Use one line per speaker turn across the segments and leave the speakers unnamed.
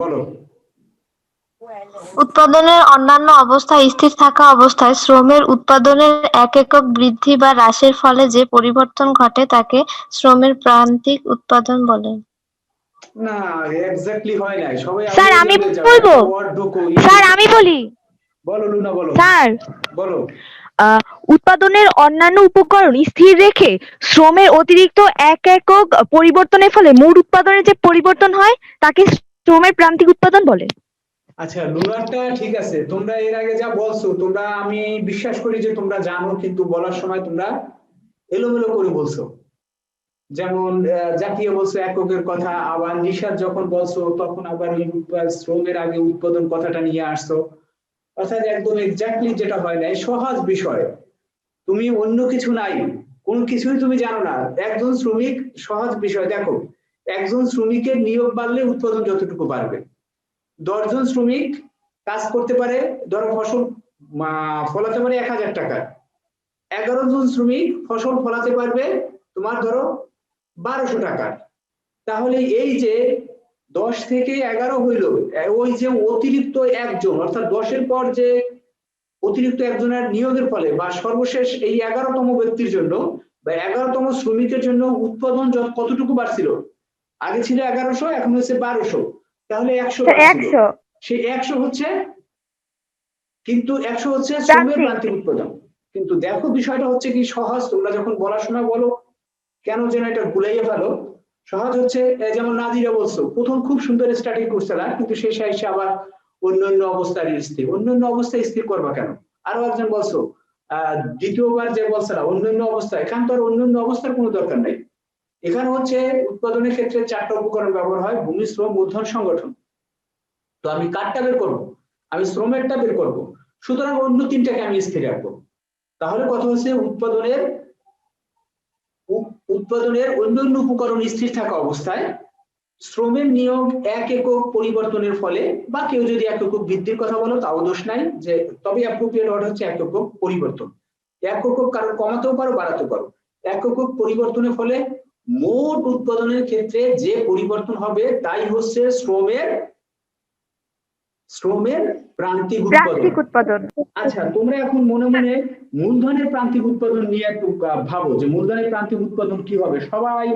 বলো।
উৎপাদনের অন্যান্য অবস্থায় স্থির থাকা অবস্থায় শ্রমের উৎপাদনের এক একক বৃদ্ধি বা হ্রাসের ফলে যে পরিবর্তন ঘটে তাকে শ্রমের প্রান্তিক উৎপাদন বলে।
না, এক্স্যাক্টলি হয় নাই, সবাই আগে
স্যার আমি
লেভেলে যাও,
বলবো,
একটা ওয়ার্ড ঢোকো
স্যার
ইংলিশে।
আমি বলি।
বলো লুনা, বলো।
স্যার,
বলো।
উৎপাদনের অন্যান্য উপকরণ স্থির রেখে শ্রমের অতিরিক্ত এক একক পরিবর্তনের ফলে মোট উৎপাদনের যে পরিবর্তন হয় তাকে শ্রমের প্রান্তিক উৎপাদন বলে।
আচ্ছা, লুনারটা ঠিক আছে, তোমরা এর আগে যা বলছো, তোমরা আমি বিশ্বাস করি যে তোমরা জানো, কিন্তু বলার সময় তোমরা এলোমেলো করে বলছো। যেমন জাতীয় বলছো এককের কথা, আবার নিশাদ যখন বলছো তখন আবার ওই শ্রমের আগে উৎপাদন কথাটা নিয়ে আসছো। অর্থাৎ একদম এক্স্যাক্টলি যেটা হয় না, সহজ বিষয়। তুমি অন্য কিছু নাই, কোনো কিছুই তুমি জানো না, একজন শ্রমিক, সহজ বিষয় দেখো। একজন শ্রমিকের নিয়োগ বাড়লে উৎপাদন যতটুকু বাড়বে। 10 জন শ্রমিক কাজ করতে পারে, ধরো ফসল ফলাতে পারে 1000 টাকা। 11 জন শ্রমিক ফসল ফলাতে পারবে তোমার ধরো 1200 টাকা। তাহলে এই যে 10 থেকে 11 হইল, ওই যে অতিরিক্ত একজন, অর্থাৎ 10-এর পর যে অতিরিক্ত একজনের নিয়োগের ফলে বা সর্বশেষ এই 11তম ব্যক্তির জন্য বা 11তম শ্রমিকের জন্য উৎপাদন কতটুকু বাড়ছিল? আগে ছিল 1100, এখন হচ্ছে 1200, তাহলে 100 বাড়ছিল।
100
সেই 100 হচ্ছে, কিন্তু 100 হচ্ছে শ্রমের
প্রান্তিক।
প্রান্তিক উৎপাদন। কিন্তু দেখো বিষয়টা হচ্ছে কি সহজ, তোমরা যখন বলার সময় বলো কেন যেন এটা ভুলাইয়ে ফেলো। সহজ হচ্ছে, যেমন নাজিরা বলছো প্রথম খুব সুন্দর স্টার্টিং করছিলা, কিন্তু শেষে এসে আবার অন্যান্য অবস্থায় স্থির। অন্যান্য অবস্থায় স্থির করবা কেন? আরো একজন বলছো দ্বিতীয়বার যে বলছিলা অন্যান্য অবস্থা, এখান তো আর অন্যান্য অবস্থার কোনো দরকার নাই। এখানে হচ্ছে উৎপাদনের ক্ষেত্রে 4টা উপকরণ ব্যবহার হয়: ভূমি, শ্রম, মূলধন, সংগঠন। তো আমি কাঠটা বের করবো, আমি শ্রমেরটা বের করবো, সুতরাং অন্য 3টাকে আমি স্থির রাখবো। তাহলে কথা হচ্ছে উৎপাদনের অন্যান্য উপকরণ স্থির থাকা অবস্থায় শ্রমের নিয়োগ এক একক পরিবর্তনের ফলে, বা কেউ যদি এক একক বৃদ্ধির কথা বলো তাও দোষ নাই, যে তবে অ্যাপ্রোপ্রিয়েট ওয়ার্ড হচ্ছে এক একক পরিবর্তন। এক একক কারণ কমাতেও পারো, বাড়াতেও পারো। এক একক পরিবর্তনের ফলে মোট উৎপাদনের ক্ষেত্রে যে পরিবর্তন হবে তাই হচ্ছে শ্রমের প্রান্তিক উৎপাদন।
উৎপাদন।
আচ্ছা, তোমরা এখন মনে মনে মূলধনের প্রান্তিক উৎপাদন নিয়ে একটু ভাবো যে মূলধনের প্রান্তিক উৎপাদন কি হবে। সবাই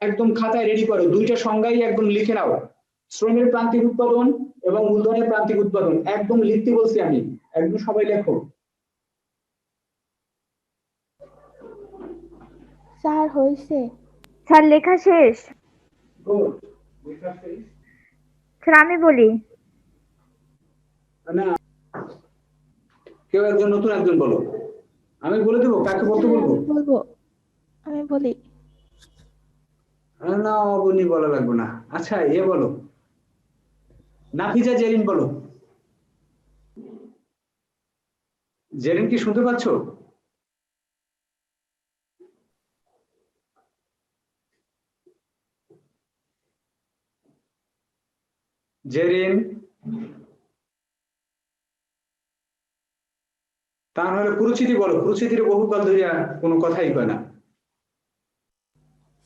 একদম খাতায় রেডি করো, 2টা সংজ্ঞাই একদম লিখে নাও। শ্রমের প্রান্তিক উৎপাদন এবং মূলধনের প্রান্তিক উৎপাদন একদম লিখতে বলছি আমি, একদম সবাই লেখো।
স্যার হয়েছে?
স্যার লেখা শেষ।
গুড, লেখা শেষ।
স্যার আমি বলি।
না, কেউ একজন নতুন একজন বলো, আমি বলে দেবো কাকে বলতে
স্যার
বলবো।
আমি বলবো, আমি বলি।
না, অবনি বলা লাগবে না। আচ্ছা, বলো, নাফিজা জেরিন বলো। জেরিন কি শুনতে পাচ্ছ? জেরিন, তাহলে পুরুচিতি বলো। পুরুচিতির বহুকাল ধরিয়া কোনো কথাই কয় না।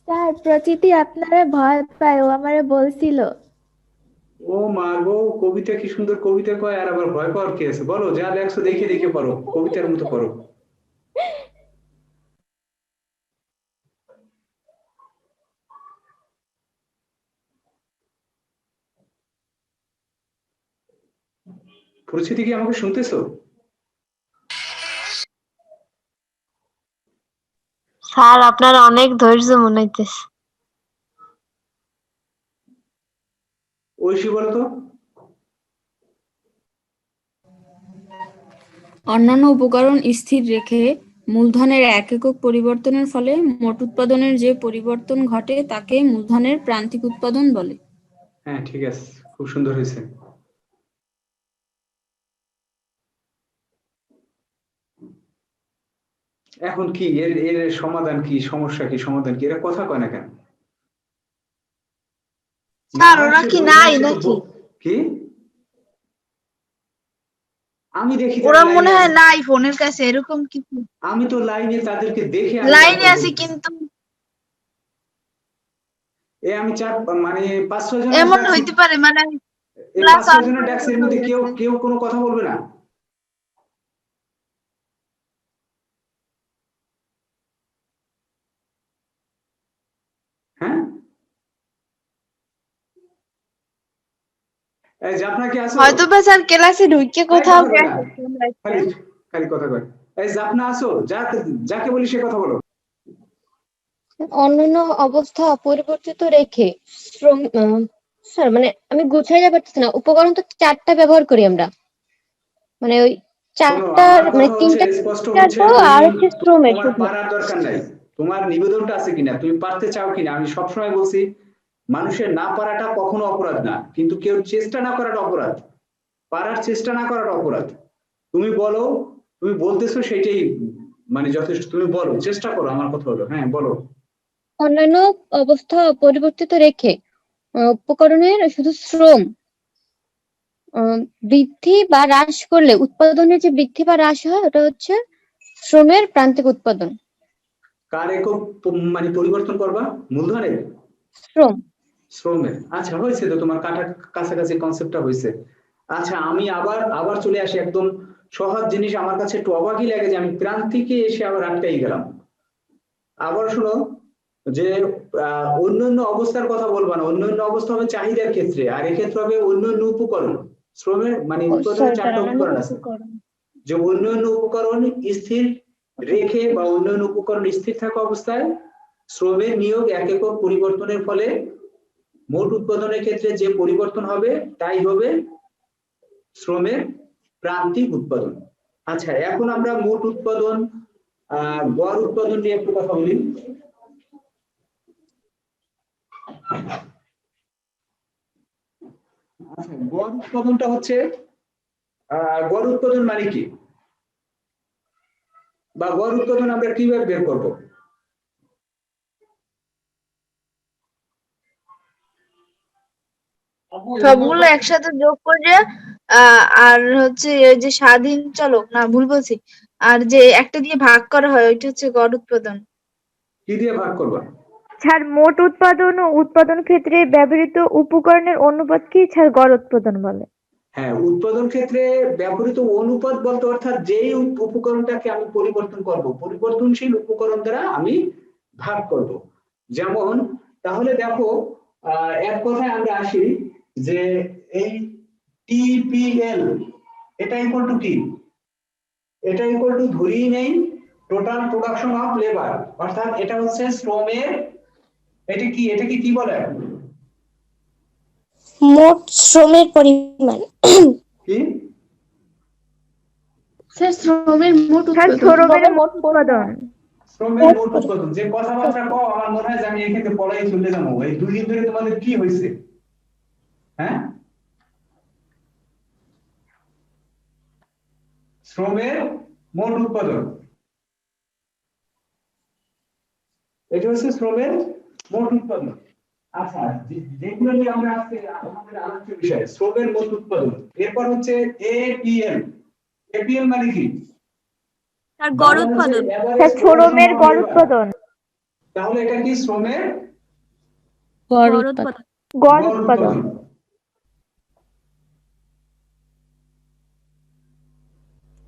স্যার প্রচিতি আপনারা ভয় পায়, ও আমারে বলছিল।
ও মা গো, কবিতা কি সুন্দর কবিতা কয়, আর আবার ভয় পাওয়ার কি আছে? বলো, যা লেখছো দেখে দেখে পড়ো, কবিতার মতো পড়ো। পরিস্থিতি কি আমাকে শুনতেছো?
স্যার আপনার অনেক ধৈর্য মনে হইতেছে।
ঐশী বলতো।
অন্যান্য উপকরণ স্থির রেখে মূলধনের এক একক পরিবর্তনের ফলে মোট উৎপাদনের যে পরিবর্তন ঘটে তাকে মূলধনের প্রান্তিক উৎপাদন বলে।
হ্যাঁ, ঠিক আছে, খুব সুন্দর হয়েছে। এখন কি এর এর সমাধান কি, সমস্যা কি, সমাধান কি? এরা কথা কয় না কেন? না
স্যার
হয়
ওরা
সে
কি নাই
বদমাইশি
নাকি?
কি? আমি দেখি
ওরা
তারা
মনে
লাইনে
হয়
আছে।
নাই ফোনের কাছে, এরকম কিছু।
আমি তো লাইনে তাদেরকে দেখে আমি
লাইনে
তারপর
আছে
বলতেছি।
কিন্তু
আমি 4 মানে 5-6 জনের
এমন
ডাকছি।
হইতে পারে মানে
এই 5টা জনের ট্যাক্সের মধ্যে কেউ কেউ কোনো কথা বলবে না? হ্যাঁ, এই জাফনা কি আছো?
হয়তো বা স্যার ক্লাসে ঢুকে কোথাও
কথা কয় না, খালি খালি কথা কয়। এই জাফনা আছো? যাকে বলি সে কথা বলো।
অন্যান্য অবস্থা অপরিবর্তিত রেখে শ্রম স্যার মানে আমি গুছাইতে পারতেছি না, উপকরণ তো 4টা ব্যবহার করি আমরা, মানে ওই
শোনো,
4টার
আমার
মানে
কথা হচ্ছে
3টা
স্পষ্ট হচ্ছে,
আর হচ্ছে শ্রমের
তোমার
শুধু।
পারার দরকার নাই। তোমার নিবেদনটা আছে কিনা, তুমি পারতে চাও কিনা। আমি সবসময় বলছি মানুষের না পারাটা কখনো অপরাধ না, কিন্তু কেউ চেষ্টা না করাটা অপরাধ। পারার চেষ্টা না করাটা অপরাধ। তুমি বলো, তুমি বলতেছো সেটাই মানে যথেষ্ট। তুমি বলো, চেষ্টা করো। আমার কথা হলো, হ্যাঁ বলো।
অন্যান্য অবস্থা অপরিবর্তিত রেখে উপকরণের শুধু শ্রম বৃদ্ধি বা হ্রাস করলে উৎপাদনের যে বৃদ্ধি বা হ্রাস হয় ওটা হচ্ছে শ্রমের প্রান্তিক উৎপাদন।
কার একক মানে পরিবর্তন করবা? মূলধনের?
শ্রম।
শ্রমের। আচ্ছা, হয়েছে তো, তোমার কাছাকাছি কনসেপ্টটা হয়েছে। আচ্ছা, আমি আবার চলে আসি একদম সহজ জিনিস। আমার কাছে একটু অবাকই লাগে যে আমি প্রান্তিকে এসে আবার আটকাই গেলাম। আবার শোনো, যে অন্যান্য অবস্থার কথা বলবা না। অন্যান্য অবস্থা হবে চাহিদার ক্ষেত্রে, আর এক্ষেত্রে হবে অন্যান্য উপকরণ। শ্রমের মানে উৎপাদনের 4টা উপকরণ আছে, যে অন্যান্য উপকরণ স্থির রেখে বা অন্যান্য উপকরণ স্থির থাকা অবস্থায় শ্রমের নিয়োগ 1 একক পরিবর্তনের ফলে মোট উৎপাদনের ক্ষেত্রে যে পরিবর্তন হবে তাই হবে শ্রমের প্রান্তিক উৎপাদন। আচ্ছা, এখন আমরা মোট উৎপাদন, গড় উৎপাদন নিয়ে একটু কথা বলি। আচ্ছা, গড় উৎপাদনটা হচ্ছে, গড় উৎপাদন মানে কি, বা গড় উৎপাদন আমরা কিভাবে বের করব?
সবগুলো একসাথে যোগ করে আর হচ্ছে ওই যে স্বাধীন চলক, না ভুল বলছি, আর যে একটা দিয়ে ভাগ করা হয় ওইটা হচ্ছে গড় উৎপাদন।
কি দিয়ে ভাগ করবা?
স্যার মোট উৎপাদন ও উৎপাদন ক্ষেত্রে ব্যবহৃত উপকরণের অনুপাতকেই স্যার গড় উৎপাদন বলে।
হ্যাঁ, উৎপাদন ক্ষেত্রে ব্যবহৃত অনুপাত বলতে অর্থাৎ যেই উপকরণটাকে আমি পরিবর্তন করব, পরিবর্তনশীল উপকরণ দ্বারা আমি ভাগ করব। যেমন, তাহলে দেখো, এক কথায় আমরা আসি যে এই টিপিএল এটা ইকুয়াল টু কি? এটা ইকুয়াল টু ধরেই নেই টোটাল প্রোডাকশন অফ লেবার, অর্থাৎ এটা হচ্ছে শ্রমের, এটাকে কি বলে?
মোট শ্রমের পরিমাণ।
কি?
স্যার শ্রমের মোট
স্যার
উৎপাদন।
শ্রমের মোট উৎপাদন।
শ্রমের মোট উৎপাদন। যে কথাবার্তা কও, আমার মনে হয় যে আমি এখানে পড়াই চলে যাবো। এই 2 দিন ধরে তোমাদের কি হয়েছে? হ্যাঁ, শ্রমের মোট উৎপাদন, এটা হচ্ছে শ্রমের মোট উৎপাদন। আচ্ছা, যেগুলো নিয়ে আমরা আজকে আমাদের আলোচ্য বিষয় শ্রমের মোট উৎপাদন। এরপর হচ্ছে এপিএল। এপিএল মানে কি?
স্যার গড় উৎপাদন। স্যার শ্রমের গড় উৎপাদন।
তাহলে এটা কি? শ্রমের
গড় উৎপাদন। গড় উৎপাদন।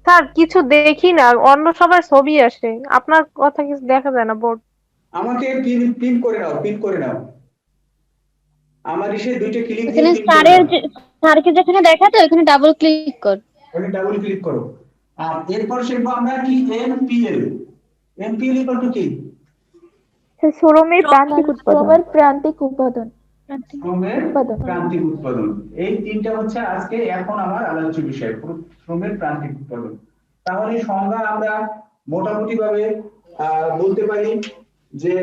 স্যার কিছু দেখি না, অন্য সবার ছবি আসে, আপনার কথা কিছু দেখা যায় না বোর্ড।
আমাকে পিন করে নাও, পিন করে নাও। আমার এসে 2টা ক্লিক দিয়ে
এখানে
পিন করে নাও।
স্যারকে যেখানে দেখাতে ওখানে ডাবল ক্লিক কর।
ওখানে ডাবল ক্লিক করো। আর এরপর শিখবো আমরা কি? এনপিএল। এনপিএল ইকুয়াল টু কি?
স্যার শ্রমের প্রান্তিক উৎপাদন।
শ্রমের প্রান্তিক উৎপাদন।
শ্রমের প্রান্তিক উৎপাদন। এই 3টা হচ্ছে আজকে এখন আমার আলোচ্য বিষয়, শ্রমের প্রান্তিক উৎপাদন। তাহলে সংজ্ঞা আমরা মোটামুটি ভাবে বলতে পারি যে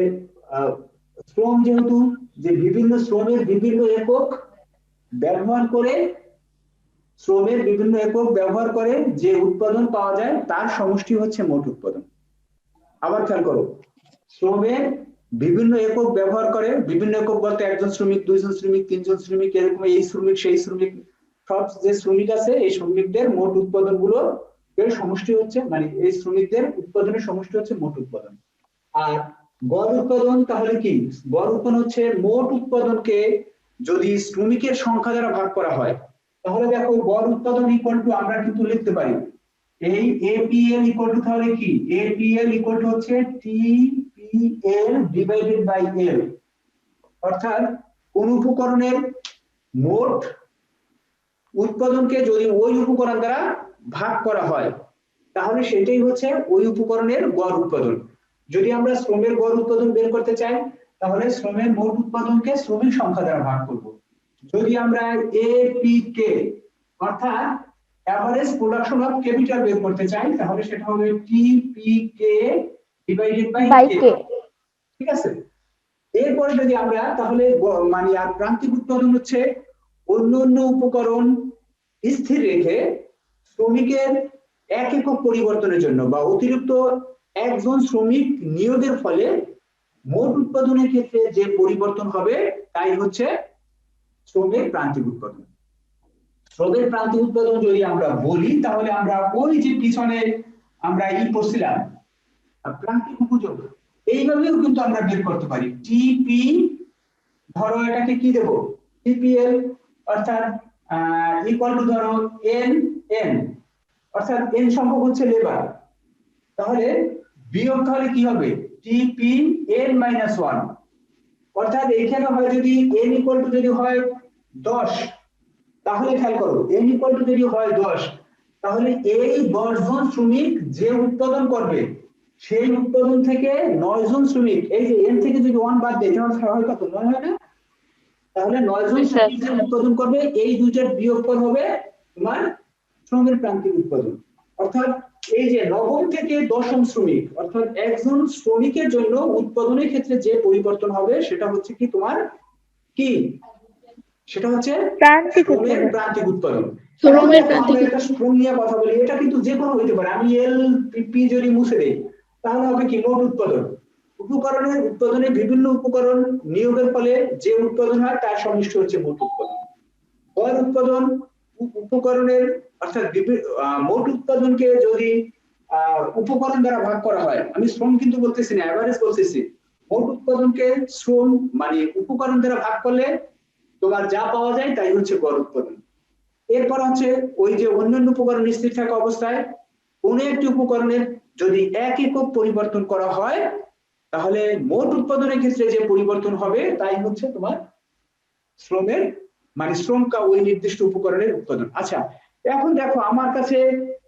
শ্রম যেহেতু যে বিভিন্ন শ্রমের বিভিন্ন একক ব্যবহার করে, শ্রমের বিভিন্ন একক ব্যবহার করে যে উৎপাদন পাওয়া যায় তার সমষ্টি হচ্ছে মোট উৎপাদন। আবার খেয়াল করো, শ্রমের বিভিন্ন একক ব্যবহার করে, বিভিন্ন একক বলতে 1 জন শ্রমিক, 2 জন শ্রমিক, 3 জন শ্রমিক, এরকম এই শ্রমিক সেই শ্রমিক, সব যে শ্রমিক আছে এই শ্রমিকদের মোট উৎপাদন গুলো এর সমষ্টি হচ্ছে, মানে এই শ্রমিকদের উৎপাদনের সমষ্টি হচ্ছে মোট উৎপাদন। আর গড় উৎপাদন তাহলে কি? গড় উৎপাদন হচ্ছে মোট উৎপাদনকে যদি শ্রমিকের সংখ্যা দ্বারা ভাগ করা হয়, তাহলে দেখো গড় উৎপাদন ইকুয়াল টু আমরা কিন্তু লিখতে পারি এই এপিএল ইকুয়াল টু, তাহলে কি এপিএল ইকুয়াল টু হচ্ছে টিপিএল ডিভাইডেড বাই এল, অর্থাৎ কোন উপকরণের মোট উৎপাদনকে যদি ওই উপকরণ দ্বারা ভাগ করা হয় তাহলে সেটাই হচ্ছে ওই উপকরণের গড় উৎপাদন। যদি আমরা শ্রমের গড় উৎপাদন বের করতে চাই তাহলে শ্রমের মোট উৎপাদনকে শ্রমিক সংখ্যা দ্বারা ভাগ করব। যদি আমরা এপিকে অর্থাৎ অ্যাভারেজ প্রোডাকশন অফ ক্যাপিটাল বের করতে চাই তাহলে সেটা হবে টিপিকে ডিভাইডেড বাই
বাই
কে,
কে।
ঠিক আছে। এরপরে যদি আমরা তাহলে মানে আর প্রান্তিক উৎপাদন হচ্ছে অন্য অন্য উপকরণ স্থির রেখে শ্রমিকের এক একক পরিবর্তনের জন্য বা অতিরিক্ত একজন শ্রমিক নিয়োগের ফলে মোট উৎপাদনের ক্ষেত্রে যে পরিবর্তন হবে তাই হচ্ছে শ্রমের প্রান্তিক উৎপাদন। শ্রমের প্রান্তিক উৎপাদন যদি আমরা বলি তাহলে আমরা ওই যে পিছনে আমরা পড়ছিলাম প্রান্তিক উপযোগ, এইভাবেও কিন্তু আমরা বের করতে পারি। টিপি ধরো এটাকে কি দেব টিপিএল অর্থাৎ ইকুয়াল টু ধরো এন এন অর্থাৎ এন সংখ্যক হচ্ছে লেবার, তাহলে বিয়োগ তাহলে কি হবে টিপি এন মাইনাস 1, অর্থাৎ এইখানে হয় যদি এন ইকুয়াল টু যদি হয় 10, তাহলে খেয়াল করো এন ইকুয়াল টু যদি হয় 10 তাহলে এই 10 জন শ্রমিক যে উৎপাদন করবে সেই উৎপাদন থেকে 9 জন শ্রমিক, এই যে এন থেকে যদি 1 বাদ দেয় তাহলে হয় কত 9 হয় না, তাহলে 9 জন শ্রমিক যে উৎপাদন করবে এই দুইটার বিয়োগফল হবে তোমার শ্রমের প্রান্তিক উৎপাদন। অর্থাৎ এই যে নবম থেকে দশম শ্রমিক অর্থাৎ একজন শ্রমিকের জন্য উৎপাদনের ক্ষেত্রে যে পরিবর্তন হবে সেটা হচ্ছে কি তোমার কি সেটা হচ্ছে
প্রান্তিক
শ্রমের
উৎপাদন।
প্রান্তিক উৎপাদন।
শ্রমের প্রান্তিক
আমরা একটা শ্রম নিয়ে কথা বলি, এটা কিন্তু যে কোনো হইতে পারে, আমি এল পি যদি মুছে দেই তাহলে হবে কি মোট উৎপাদন। উপকরণের উৎপাদনে বিভিন্ন উপকরণ নিয়োগের ফলে যে উৎপাদন হয় তার সমষ্টি হচ্ছে মোট উৎপাদন। গড় উৎপাদন উপকরণের অর্থাৎ মোট উৎপাদনকে যদি উপকরণ দ্বারা ভাগ করা হয়, আমি শ্রম কিন্তু বলতেছি না এভারেজ বলতেছি, মোট উৎপাদনকে শ্রম মানে উপকরণ দ্বারা ভাগ করলে তোমার যা পাওয়া যায় তাই হচ্ছে গড় উৎপাদন। এরপর হচ্ছে ওই যে অন্যান্য উপকরণ স্থির থাকা অবস্থায় কোন একটি উপকরণের যদি এক একক পরিবর্তন করা হয় তাহলে মোট উৎপাদনের ক্ষেত্রে যে পরিবর্তন হবে তাই হচ্ছে তোমার শ্রমের মানে শ্রম কা ওই নির্দিষ্ট উপকরণের উৎপাদন। আচ্ছা এখন দেখো আমার কাছে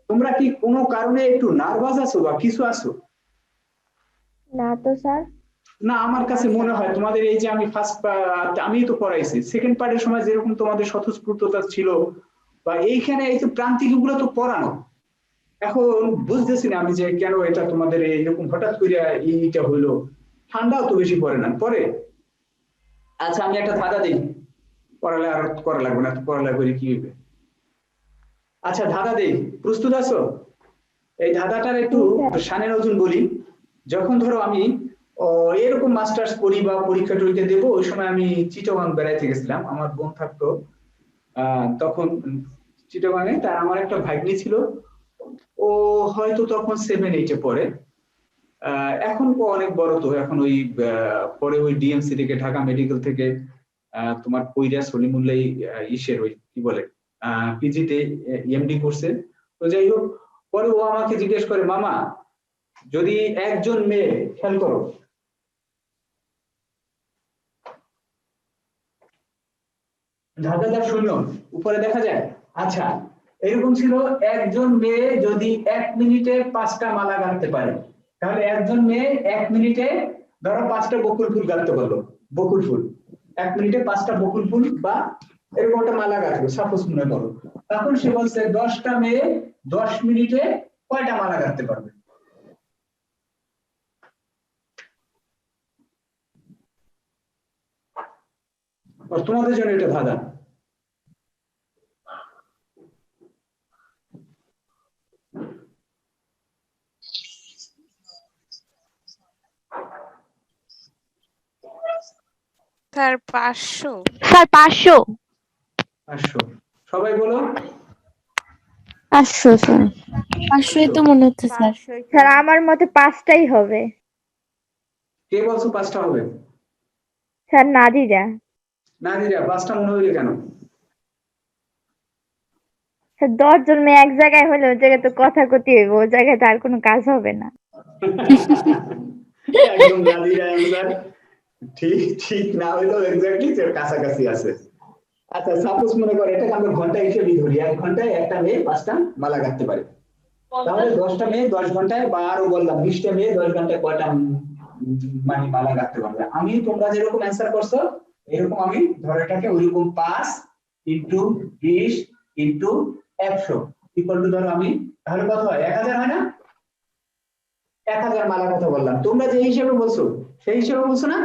তোমরা কি কোনো কারণে একটু নার্ভাস আছো বা কিছু আছো?
না তো স্যার।
না আমার কাছে মনে হয় তোমাদের এই যে আমি ফার্স্ট আমি তো পড়াইছি সেকেন্ড পার্টের সময় যেরকম তোমাদের স্বতঃস্ফূর্ততা ছিল বা এইখানে এই যে প্রান্তিক গুলো তো পড়ানো, এখন বুঝতেছি না আমি যে কেন এটা তোমাদের এইরকম হঠাৎ করে এইটা হইলো, ঠান্ডাও তো বেশি পড়ে না পরে। আচ্ছা আমি একটা ধাঁধা দিই, পড়ালে আর করা লাগবে না, পড়ালে করে কি হবে। আচ্ছা ধাঁধা দিই, প্রস্তুত আছো? এই ধাঁধাটার একটু সানে নতুন বলি। যখন ধরো আমি এরকম মাস্টার্স করি বা পরীক্ষা টরীক্ষা দেবো ওই সময় আমি চিটাগাং বেড়াইতে গেছিলাম, আমার বোন থাকতো তখন চিটাগাংয়ে, তার আমার একটা ভাগ্নি ছিল, ও হয়তো তখন 7-8 পড়ে, এখন ও অনেক বড়, তো এখন ওই পরে ওই ডিএমসি থেকে ঢাকা মেডিকেল থেকে তোমার কইরা সলিমুল্লাহ ইসের ওই কি বলে পিজিতে এমডি করছে। তো যাই হোক পরে ও আমাকে জিজ্ঞেস করে মামা যদি একজন মেয়ে, খেয়াল করো ধাঁধাটা শুনো উপরে দেখা যায়, আচ্ছা এরকম ছিল একজন মেয়ে যদি 1 মিনিটে 5টা মালা গাঁথতে পারে তাহলে একজন মেয়ে 1 মিনিটে ধরো 5টা বকুল ফুল গাঁথতে পারলো, বকুল ফুল 1 মিনিটে 5টা বকুল ফুল বা এরকম একটা মালা গাঁথলো সাপোজ মনে করো, তখন সে বলছে 10টা মেয়ে 10 মিনিটে কয়টা মালা গাঁথতে পারবে? তোমাদের জন্য এটা ধাঁধা।
স্যার 500।
স্যার 500।
500 সবাই বলো।
500 স্যার।
500 তো মনে হচ্ছে স্যার।
স্যার আমার মতে 5টাই হবে।
কে বলছো 5টা হবে?
স্যার নাদিরা।
নাদিরা 5টা মনে হইলে কেন?
10 জন মেয়ে এক জায়গায় হলে ওই জায়গায় তো কথা কতি হইব, ওই জায়গায় তো আর কোনো কাজ হবে না।
একদম নাদিরা অ্যান্সার ঠিক ঠিক না হইলেও এক্স্যাক্টলি কাছাকাছি আছে। আচ্ছা সাপোজ মনে করো এটাকে আমরা ঘন্টা হিসেবে ধরি, 1 ঘন্টায় একটা মেয়ে 5টা মালা গাঁথতে পারে, তাহলে 10টা মেয়ে 10 ঘন্টায়, বা আরো বললাম 20টা মেয়ে 10 ঘন্টায় কয়টা মানে মালা গাঁথতে পারবে। আমি তোমরা যেরকম অ্যান্সার করছো এরকম আমি ধরে এটাকে ওইরকম 5 ইন্টু 20 ইন্টু 100 ইকুয়াল টু ধরো আমি, তাহলে কত হয়? 1000 হয় না? 1000 মালা কথা বললাম, তোমরা যে হিসেবে বলছো সেই হিসেবে বলছো না?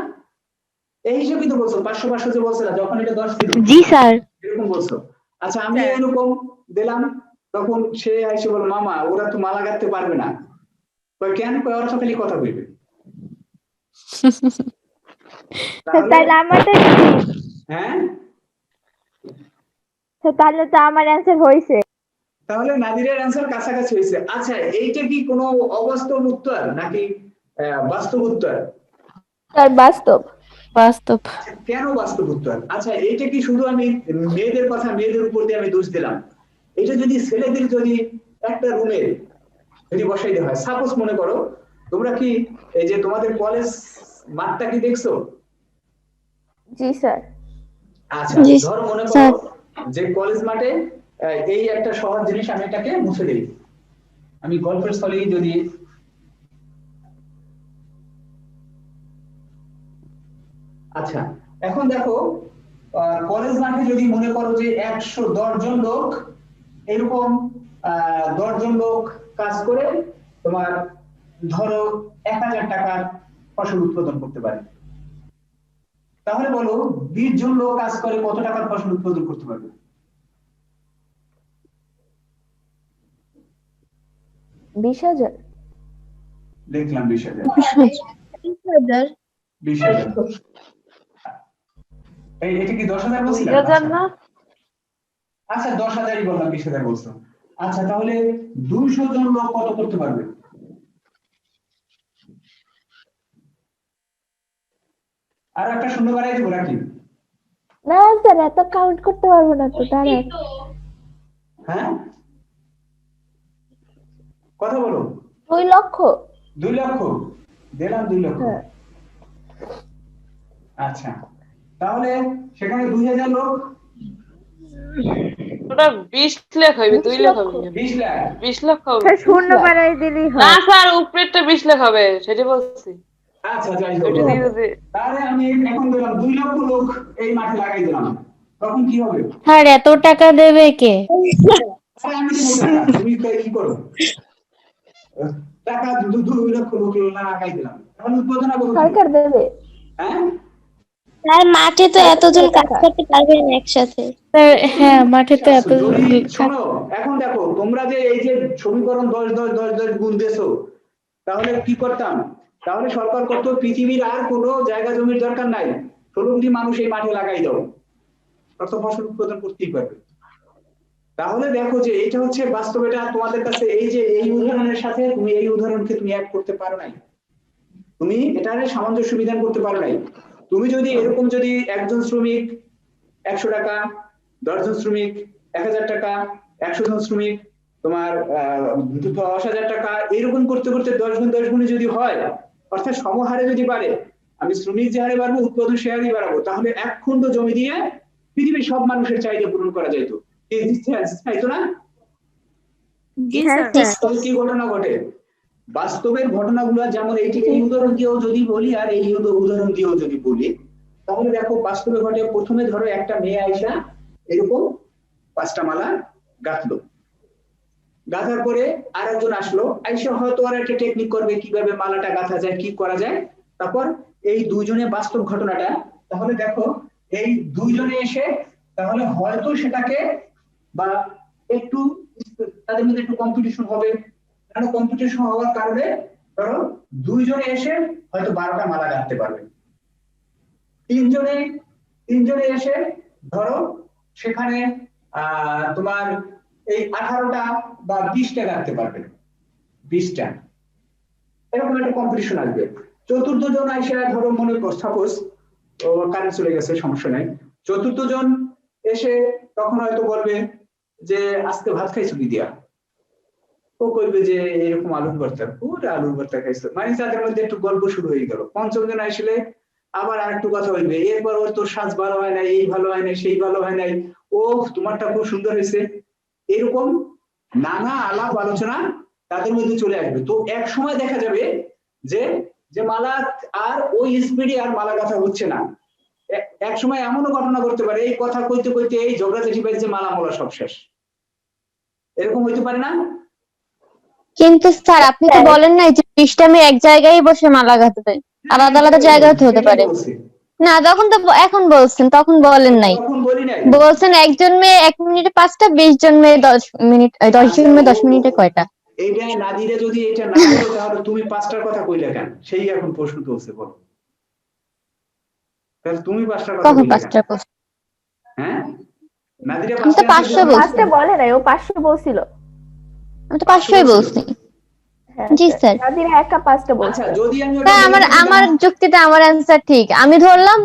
এই হিসেবেই তো বলছো, 500 500 যে বলছো না যখন এটা 10 ছিল
জি স্যার।
এরকম বলছো। আচ্ছা আমি এরকম দিলাম, তখন সে এসে বলল মামা ওরা তো মালা গাঁথতে পারবে না। কই কেন? কই ওরা তো খালি কথা বলবে।
তাহলে আমারটা কি?
হ্যাঁ
তাহলে তো আমার অ্যান্সার হইছে।
তাহলে নাদিরের অ্যান্সার কাছাকাছি হয়েছে। আচ্ছা এইটা কি কোনো অবাস্তব উত্তর নাকি বাস্তব উত্তর?
স্যার বাস্তব।
বাস্তব।
কেন বাস্তব উত্তর? আচ্ছা এইটা কি শুধু আমি মেয়েদের কথা, মেয়েদের উপর দিয়ে আমি দোষ দিলাম? এটা যদি ছেলেদের যদি একটা রুমে যদি বসাই দেওয়া হয়, সাপোজ মনে করো তোমরা কি এই যে তোমাদের কলেজ মাঠটা কি দেখছো?
জি স্যার।
আচ্ছা
জি,
ধরো মনে
স্যার।
করো যে কলেজ মাঠে এই একটা সহজ জিনিস আমি এটাকে মুছে দিই, আমি গল্পের স্থলেই যদি আচ্ছা এখন দেখো কলেজ মাঠে যদি মনে করো যে 110 জন লোক এরকম 10 জন লোক কাজ করে তোমার ধরো 1000 টাকার ফসল উৎপাদন করতে পারে, তাহলে বলো 20 জন লোক কাজ করে কত টাকার ফসল উৎপাদন করতে পারবে?
বিশ হাজার।
দেখলাম 20,000।
20,000।
20,000 এটা কি 10,000 বলছিলাম?
20,000 না?
আচ্ছা 10,000ই বললাম, 20,000 বলছো। আচ্ছা তাহলে 200 জন লোক কত করতে পারবে? আর একটা শূন্য বাড়াই দেবো নাকি?
না স্যার এত কাউন্ট করতে পারবো না তো, দাঁড়ান।
হ্যাঁ কথা বলো।
2 লক্ষ।
2 লক্ষ দিলাম, 2 লক্ষ।
হ্যাঁ।
আচ্ছা তাহলে সেখানে 2,000 লোক,
ওটা 20 লাখ হইবে, 2 লাখ হবে না।
20 লাখ।
20 লাখ হবে।
স্যার শূন্য বাড়াই দিলেই
না
হয়।
স্যার উপরেরটা 20 লাখ হবে, সেটা বলছি।
আচ্ছা যাই হোক,
ওইটা দিয়ে যদি
তাহলে আমি এখন দিলাম 2 লক্ষ লোক এই মাঠে লাগাই দিলাম, তখন কি হবে?
স্যার এত টাকা দেবে কে?
আরে আমি দেবো টাকা, তুমি কি করো? টাকা 2 লক্ষ লোক লাগাই দিলাম, তখন উৎপাদন হবে কোথায়?
সরকার দেবে।
হ্যাঁ
স্যার মাঠে তো এতজন কাজ করতে পারবে না একসাথে। স্যার হ্যাঁ মাঠে তো এত
যদি শোনো এখন দেখো তোমরা যে এই যে সমীকরণ 10 10 10 10 গুণ দিয়েছো, তাহলে কি করতাম? তাহলে সরকার করতো পৃথিবীর আর কোনো জায়গা জমির দরকার নাই, 16 কোটি মানুষ এই মাঠে লাগাই দাও, অর্থ ফসল উৎপাদন করতেই পারবে। তাহলে দেখো যে এটা হচ্ছে বাস্তব, এটা তোমাদের কাছে এই যে এই উদাহরণের সাথে তুমি এই উদাহরণকে তুমি অ্যাড করতে পারো নাই, তুমি এটার সামঞ্জস্য বিধান করতে পারো নাই। তুমি যদি এরকম যদি একজন শ্রমিক 100 টাকা, 10 জন শ্রমিক 1000 টাকা, 100 জন শ্রমিক তোমার 10,000 টাকা, এরকম করতে করতে 10 গুণ 10 গুণে যদি হয়, অর্থাৎ সমহারে যদি বাড়ে, আমি শ্রমিক যে হারে বাড়বো উৎপাদন সে হারেই বাড়াবো, তাহলে 1 খণ্ড জমি দিয়ে পৃথিবীর সব মানুষের চাহিদা পূরণ করা যেত, তাইতো না? তবে কি ঘটনা ঘটে? বাস্তবের ঘটনাগুলো যেমন এইটিকে এই উদাহরণ দিয়েও যদি বলি আর এই উদাহরণ দিয়েও যদি বলি, তাহলে দেখো বাস্তবে ঘটে। প্রথমে ধরো একটা মেয়ে আইসা এরকম 5টা মালা গাঁথলো, গাঁথার পরে আর একজন আসলো, আইসা হয়তো আর একটা টেকনিক করবে কিভাবে মালাটা গাঁথা যায়, কি করা যায়। তারপর এই দুইজনে বাস্তব ঘটনাটা, তাহলে দেখো এই দুইজনে এসে তাহলে হয়তো সেটাকে বা একটু তাদের মধ্যে একটু কম্পিটিশন হবে, কারণ কম্পিটিশন হওয়ার কারণে ধরো দুইজনে এসে হয়তো 12টা মালা গাঁথতে পারবে, তিনজনে এসে ধরো সেখানে তোমার এই 18টা বা 20টা গাঁথতে পারবে, 20টা, এরকম একটা কম্পিটিশন আসবে। চতুর্থ জন আইসা ধরো মনে করো সাপোজ কারেন্ট চলে গেছে, সমস্যা নাই, চতুর্থ জন এসে তখন হয়তো বলবে যে আজকে ভাত খাইছো কি দিয়া, ও কইবে যে এরকম আলুর ভর্তা, পুরো আলুর ভর্তা খাইছো, মানে তাদের মধ্যে একটু গল্প শুরু হয়ে গেল। পঞ্চম জন আসলে আবার আরেকটু কথা বলবে, এরপর ওর তোর সাজ ভালো হয় নাই, এই ভালো হয় নাই, সেই ভালো হয় নাই, ও তোমারটা খুব সুন্দর হয়েছে। এরকম নানা আলাপ আলোচনা তাদের মধ্যে চলে আসবে। তো এক সময় দেখা যাবে যে যে মালা আর ওই স্পিডে আর মালা কথা হচ্ছে না। এক সময় এমনও ঘটনা করতে পারে, এই কথা কইতে কইতে এই ঝগড়াঝাটি বাজছে, মালা মোলা সব শেষ। এরকম হইতে পারে না?
কিন্তু স্যার আপনি তো বলেন নাই যে 20টা মেয়ে এক জায়গায় বসে মালা গাঁথবে, আলাদা আলাদা জায়গায় হতে পারে। না তখন তো এখন বলছেন, তখন বলেন নাই।
তখন বলি নাই।
বলছেন একজন মেয়ে 1 মিনিটে 5টা, 20 জন মেয়ে 10 মিনিট, 10 জন মেয়ে 10 মিনিটে কয়টা?
এইটা নাদিরে যদি এটা না বলো তাহলে তুমি 5টার কথা কইলে কেন? সেই এখন প্রশ্ন তুলছে, বলো তাহলে তুমি 5টার কথা
কখন
কইলে কেন?
5টা প্রশ্ন?
হ্যাঁ নাদিরে
আমি তো 500 বলছি।
5টা বলে নাই, ও 500 বলছিল।
আমি তো 500ই বলছি। জি স্যার।
নাদিরা একা 5টা বলছে।
আচ্ছা যদি আমি
হ্যাঁ আমার যুক্তিতে আমার অ্যান্সার ঠিক। আমি ধরলাম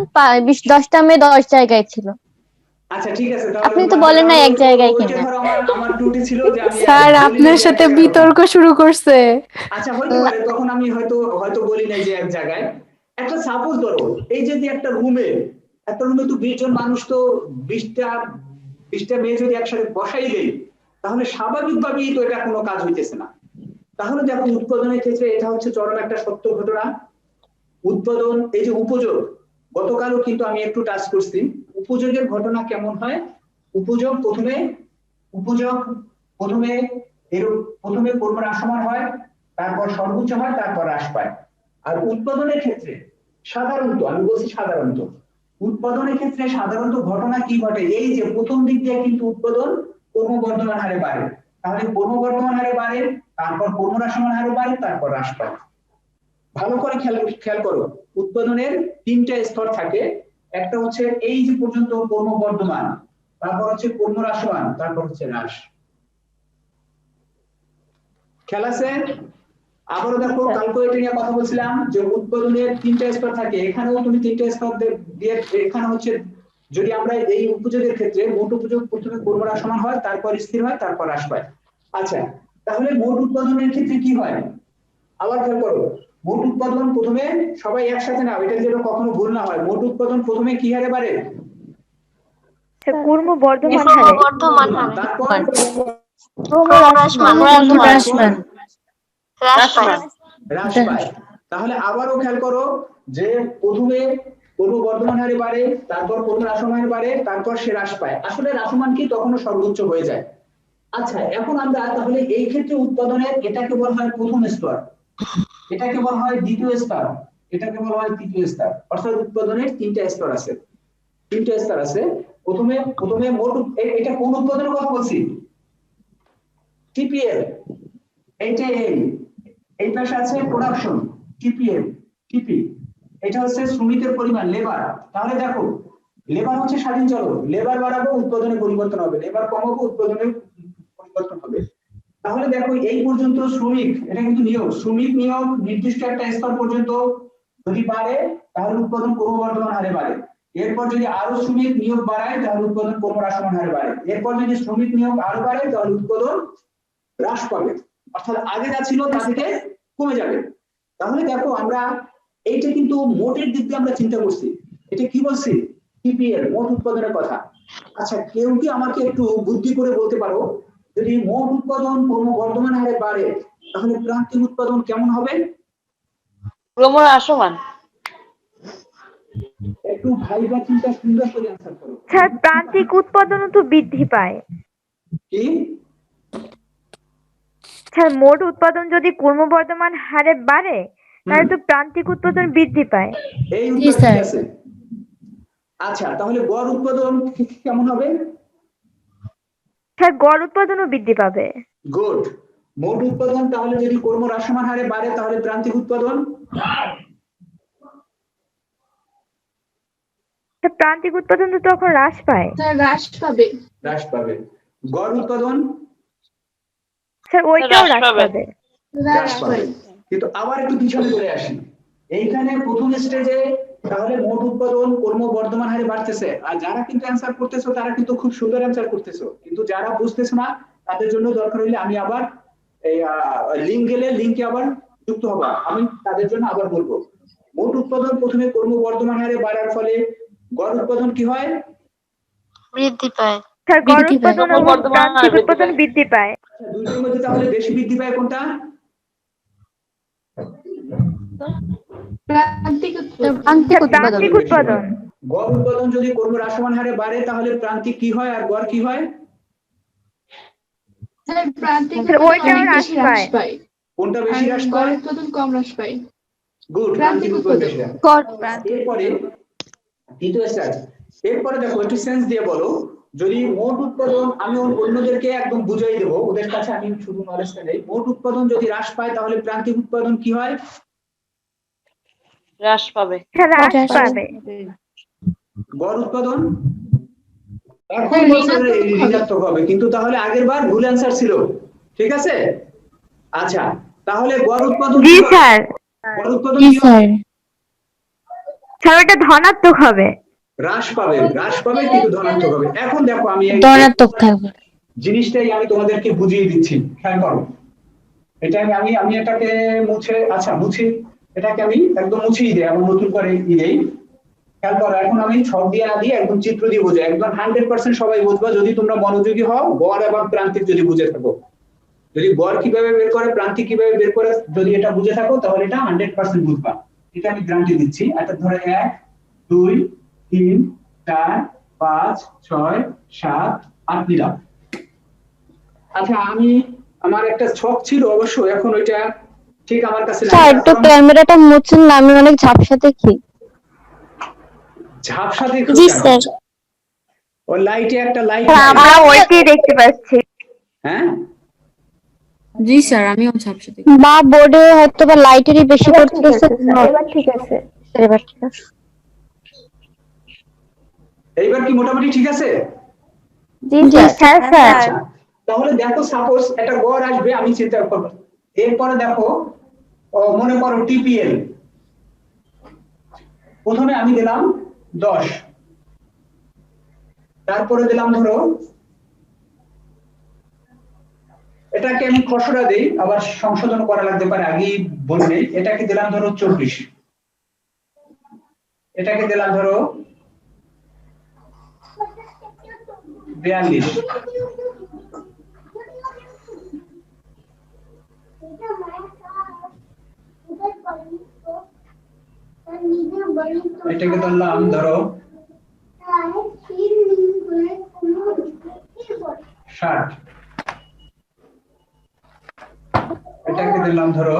10টা মেয়ে 10 জায়গায় ছিল।
আচ্ছা ঠিক আছে, তাহলে
আপনি তো বলেন না এক জায়গায়
ওইটা
কিনা।
ধরো আমার ত্রুটি ছিল যে আমি
স্যার আপনার সাথে বিতর্ক শুরু করছে।
আচ্ছা হইতে পারে তখন আমি হয়তো বলি নাই যে এক জায়গায়। একটা সাপোজ ধরো এই যদি একটা রুমে তো 20 জন মানুষ, তো 20টা মেয়ে যদি একসাথে বসাই দেই তাহলে স্বাভাবিকভাবেই তো এটা কোনো কাজ হইতেছে না। তাহলে দেখো উৎপাদনের ক্ষেত্রে এটা হচ্ছে চরম একটা সত্য ঘটনা। উৎপাদন এই যে উপযোগ, গতকালও কিন্তু আমি একটু টাচ করছি, উপযোগের ঘটনা কেমন হয়। উপযোগ প্রথমে কর্ম হ্রাসমান হয়, তারপর সর্বোচ্চ হয়, তারপর হ্রাস পায়। আর উৎপাদনের ক্ষেত্রে সাধারণত, আমি বলছি সাধারণত, উৎপাদনের ক্ষেত্রে সাধারণত ঘটনা কি ঘটে, এই যে প্রথম দিক দিয়ে কিন্তু উৎপাদন ক্রমবর্ধমান হারে বাড়ে, তাহলে ক্রমবর্ধমান হারে বাড়ে, তারপর কর্ম হ্রাসমান হারে বাড়ে, তারপর হ্রাস পায়। ভালো করে খেয়াল করো, উৎপাদনের 3টা স্তর থাকে। একটা হচ্ছে এই যে পর্যন্ত ক্রমবর্ধমান, তারপর হচ্ছে কর্ম হ্রাসমান, তারপর হচ্ছে হ্রাস। খেয়াল আছে? আবারও দেখো, কালকে এটা নিয়ে কথা বলছিলাম যে উৎপাদনের 3টা স্তর থাকে, এখানেও তুমি 3টা স্তর দিয়ে, এখানে হচ্ছে যদি আমরা এই উপযোগের ক্ষেত্রে মোট উপযোগ প্রথমে কর্ম হ্রাসমান হয়, তারপর স্থির হয়, তারপর হ্রাস পায়। আচ্ছা তাহলে মোট উৎপাদনের ক্ষেত্রে কি হয় আবার খেয়াল করো। মোট উৎপাদন প্রথমে, সবাই একসাথে না, এটা যেন কখনো ভুল না হয়, মোট উৎপাদন প্রথমে কি হারে বাড়ে?
ক্রমবর্ধমান হারে।
তারপর হ্রাস পায়। তাহলে আবারও খেয়াল করো যে প্রথমে ক্রমবর্ধমান হারে বাড়ে, তারপর কর্ম হ্রাসমান হারে বাড়ে, তারপর সে হ্রাস পায়। আসলে হ্রাসমান কি তখনও সর্বোচ্চ হয়ে যায়। আচ্ছা এখন আমরা তাহলে এই ক্ষেত্রে উৎপাদনের এটাকে বলা হয় প্রথম স্তর, এটাকে বলা হয় দ্বিতীয় স্তর, এটাকে বলা হয় তৃতীয় স্তর। অর্থাৎ উৎপাদনের 3টা স্তর আছে, 3টা স্তর আছে। প্রথমে মোট, এটা কোন উৎপাদনের কথা বলছি? টিপিএল। এইটা এই পাশে আছে প্রোডাকশন, টিপিএল, টিপি। এটা হচ্ছে শ্রমিকের পরিমাণ, লেবার। তাহলে দেখো লেবার হচ্ছে স্বাধীন চলক, লেবার বাড়াবো উৎপাদনে পরিবর্তন হবে, লেবার কমাবো উৎপাদনে পরিবর্তন হবে। তাহলে দেখো এই পর্যন্ত শ্রমিক, এটা কিন্তু নিয়োগ, শ্রমিক নিয়োগ নির্দিষ্ট একটা স্তর পর্যন্ত যদি বাড়ে তাহলে উৎপাদন ক্রমবর্ধমান হারে বাড়ে। এরপর যদি আরো শ্রমিক নিয়োগ বাড়ায় তাহলে উৎপাদন ক্রম হ্রাসমান হারে বাড়ে। এরপর যদি শ্রমিক নিয়োগ আরো বাড়ে তাহলে উৎপাদন হ্রাস পাবে, অর্থাৎ আগে যা ছিল তা থেকে কমে যাবে। তাহলে দেখো আমরা এইটা কিন্তু মোটের দিক দিয়ে আমরা চিন্তা করছি, এটা কি বলছি? টিপিএল, মোট উৎপাদনের কথা। আচ্ছা কেউ কি আমাকে একটু বুদ্ধি করে বলতে পারো, যদি মোট উৎপাদন ক্রমবর্ধমান হারে বাড়ে তাহলে প্রান্তিক উৎপাদন কেমন হবে?
ক্রম হ্রাসমান।
একটু ভাইবা চিন্তা সুন্দর করে অ্যানসার করো।
স্যার প্রান্তিক উৎপাদনও তো বৃদ্ধি পায়।
কি
স্যার মোট উৎপাদন যদি ক্রমবর্ধমান হারে বাড়ে তাহলে তো প্রান্তিক উৎপাদন বৃদ্ধি পায়।
এই উত্তর ঠিক আছে। আচ্ছা তাহলে গড় উৎপাদন কেমন হবে?
স্যার গড় উৎপাদনও বৃদ্ধি পাবে।
গুড। মোট উৎপাদন তাহলে যদি কর্ম হ্রাসমান হারে বাড়ে তাহলে প্রান্তিক উৎপাদন?
স্যার প্রান্তিক উৎপাদন তো তখন হ্রাস পায়।
স্যার হ্রাস পাবে।
হ্রাস পাবে। গড় উৎপাদন?
স্যার ওইটাও হ্রাস পাবে।
হ্রাস পাবে। কিন্তু আবার একটু পিছনে চলে আসি, এইখানে প্রথম স্টেজে তাহলে মোট উৎপাদন ক্রমবর্ধমান হারে বাড়তেছে, আর যারা কিন্তু অ্যান্সার করতেছো তারা কিন্তু খুব সুন্দর অ্যান্সার করতেছো, কিন্তু যারা বুঝতেছো না তাদের জন্য দরকার হইলে আমি আবার এই লিঙ্ক গেলে লিঙ্কে আবার যুক্ত হবা, আমি তাদের জন্য আবার বলবো। মোট উৎপাদন প্রথমে ক্রমবর্ধমান হারে বাড়ার ফলে গড় উৎপাদন কি হয়?
বৃদ্ধি পায়।
স্যার গড় উৎপাদন এবং
ক্রমবর্ধমান হারে
প্রান্তিক উৎপাদন বৃদ্ধি পায়।
দুইটার মধ্যে তাহলে বেশি বৃদ্ধি পায় কোনটা?
প্রান্তিক
প্রান্তিক উৎপাদন।
গড় উৎপাদন যদি ক্রম হ্রাসমান হারে বাড়ে তাহলে প্রান্তিক কি হয় আর গড় কি হয়?
ওইটাও হ্রাস পায়।
কোনটা বেশি হ্রাস পায়?
কম হ্রাস পায়।
গুড, প্রান্তিক উৎপাদন বেশি হয়। এরপরে দ্বিতীয় স্টেজ, এরপরে দেখো একটু সেন্স দিয়ে বলো, যদি মোট উৎপাদন, আমি অন্যদেরকে একদম বুঝাই দেবো, ওদের কাছে আমি শুধু নলেজটা নেই। মোট উৎপাদন যদি হ্রাস পায় তাহলে প্রান্তিক উৎপাদন কি হয়?
হ্রাস পাবে।
হ্রাস পাবে।
গড় উৎপাদন এখন বলছে ঋণাত্মক হবে, কিন্তু তাহলে আগের বার ভুল অ্যান্সার ছিল, ঠিক আছে? আচ্ছা, তাহলে গড় উৎপাদন
জি স্যার।
গড় উৎপাদন কি হবে?
স্যার ওটা ধনাত্মক হবে।
হ্রাস পাবে কিন্তু ধনাত্মক হবে। এখন দেখো আমি এই
ধনাত্মক থাকবে।
জিনিসটাই আমি তোমাদেরকে বুঝিয়ে দিচ্ছি, খেয়াল করো। এটা আমি এটাকে মুছে, আচ্ছা মুছি, এটাকে আমি একদম মুছিয়ে দিই, এবং নতুন করে দেই। খেয়াল করো, এখন আমি ছক দিয়ে না দিয়ে একদম চিত্র দিয়ে বুঝাই, একদম 100% সবাই বুঝবা যদি তোমরা মনোযোগী হও, গড় এবং প্রান্তিক যদি বুঝে থাকো। যদি গড় কিভাবে বের করে, প্রান্তিক কিভাবে বের করে, যদি এটা বুঝে থাকো তাহলে এটা 100% বুঝবা। এটা আমি গ্যারান্টি দিচ্ছি। এটা ধরে 1 2 3 4 5 6 7 8 নিলাম। আচ্ছা, আমার একটা ছক ছিল অবশ্য, এখন ওইটা ঠিক আমার কাছে নাই।
স্যার একটু ক্যামেরাটা মুছুন না, আমি অনেক ঝাপসা দেখি।
ঝাপসা দেখো
জি
কেন?
স্যার।
ওই লাইটে একটা লাইট,
আমরা ওইটাই দেখতে পাচ্ছি।
হ্যাঁ
জি স্যার, আমিও ঝাপসা দেখি।
বা বোর্ডে হয়তো বা লাইটেরই বেশি পড়তেছে।
এবার ঠিক আছে।
এবার ঠিক আছে।
এইবার কি মোটামুটি ঠিক আছে?
জি স্যার। স্যার
আচ্ছা, তাহলে দেখো সাপোজ একটা গড় আসবে, আমি চিন্তা করব। এরপরে দেখো মনে করো টিপিএল, প্রথমে আমি দিলাম 10, তারপরে দিলাম ধরো, এটাকে আমি খসড়া দেই, আবার সংশোধন করা লাগতে পারে, আগেই বলবে। এটাকে দিলাম ধরো 24, এটাকে দিলাম ধরো 42, এটাকে ধরলাম ধরো 60, এটাকে দিলাম ধরো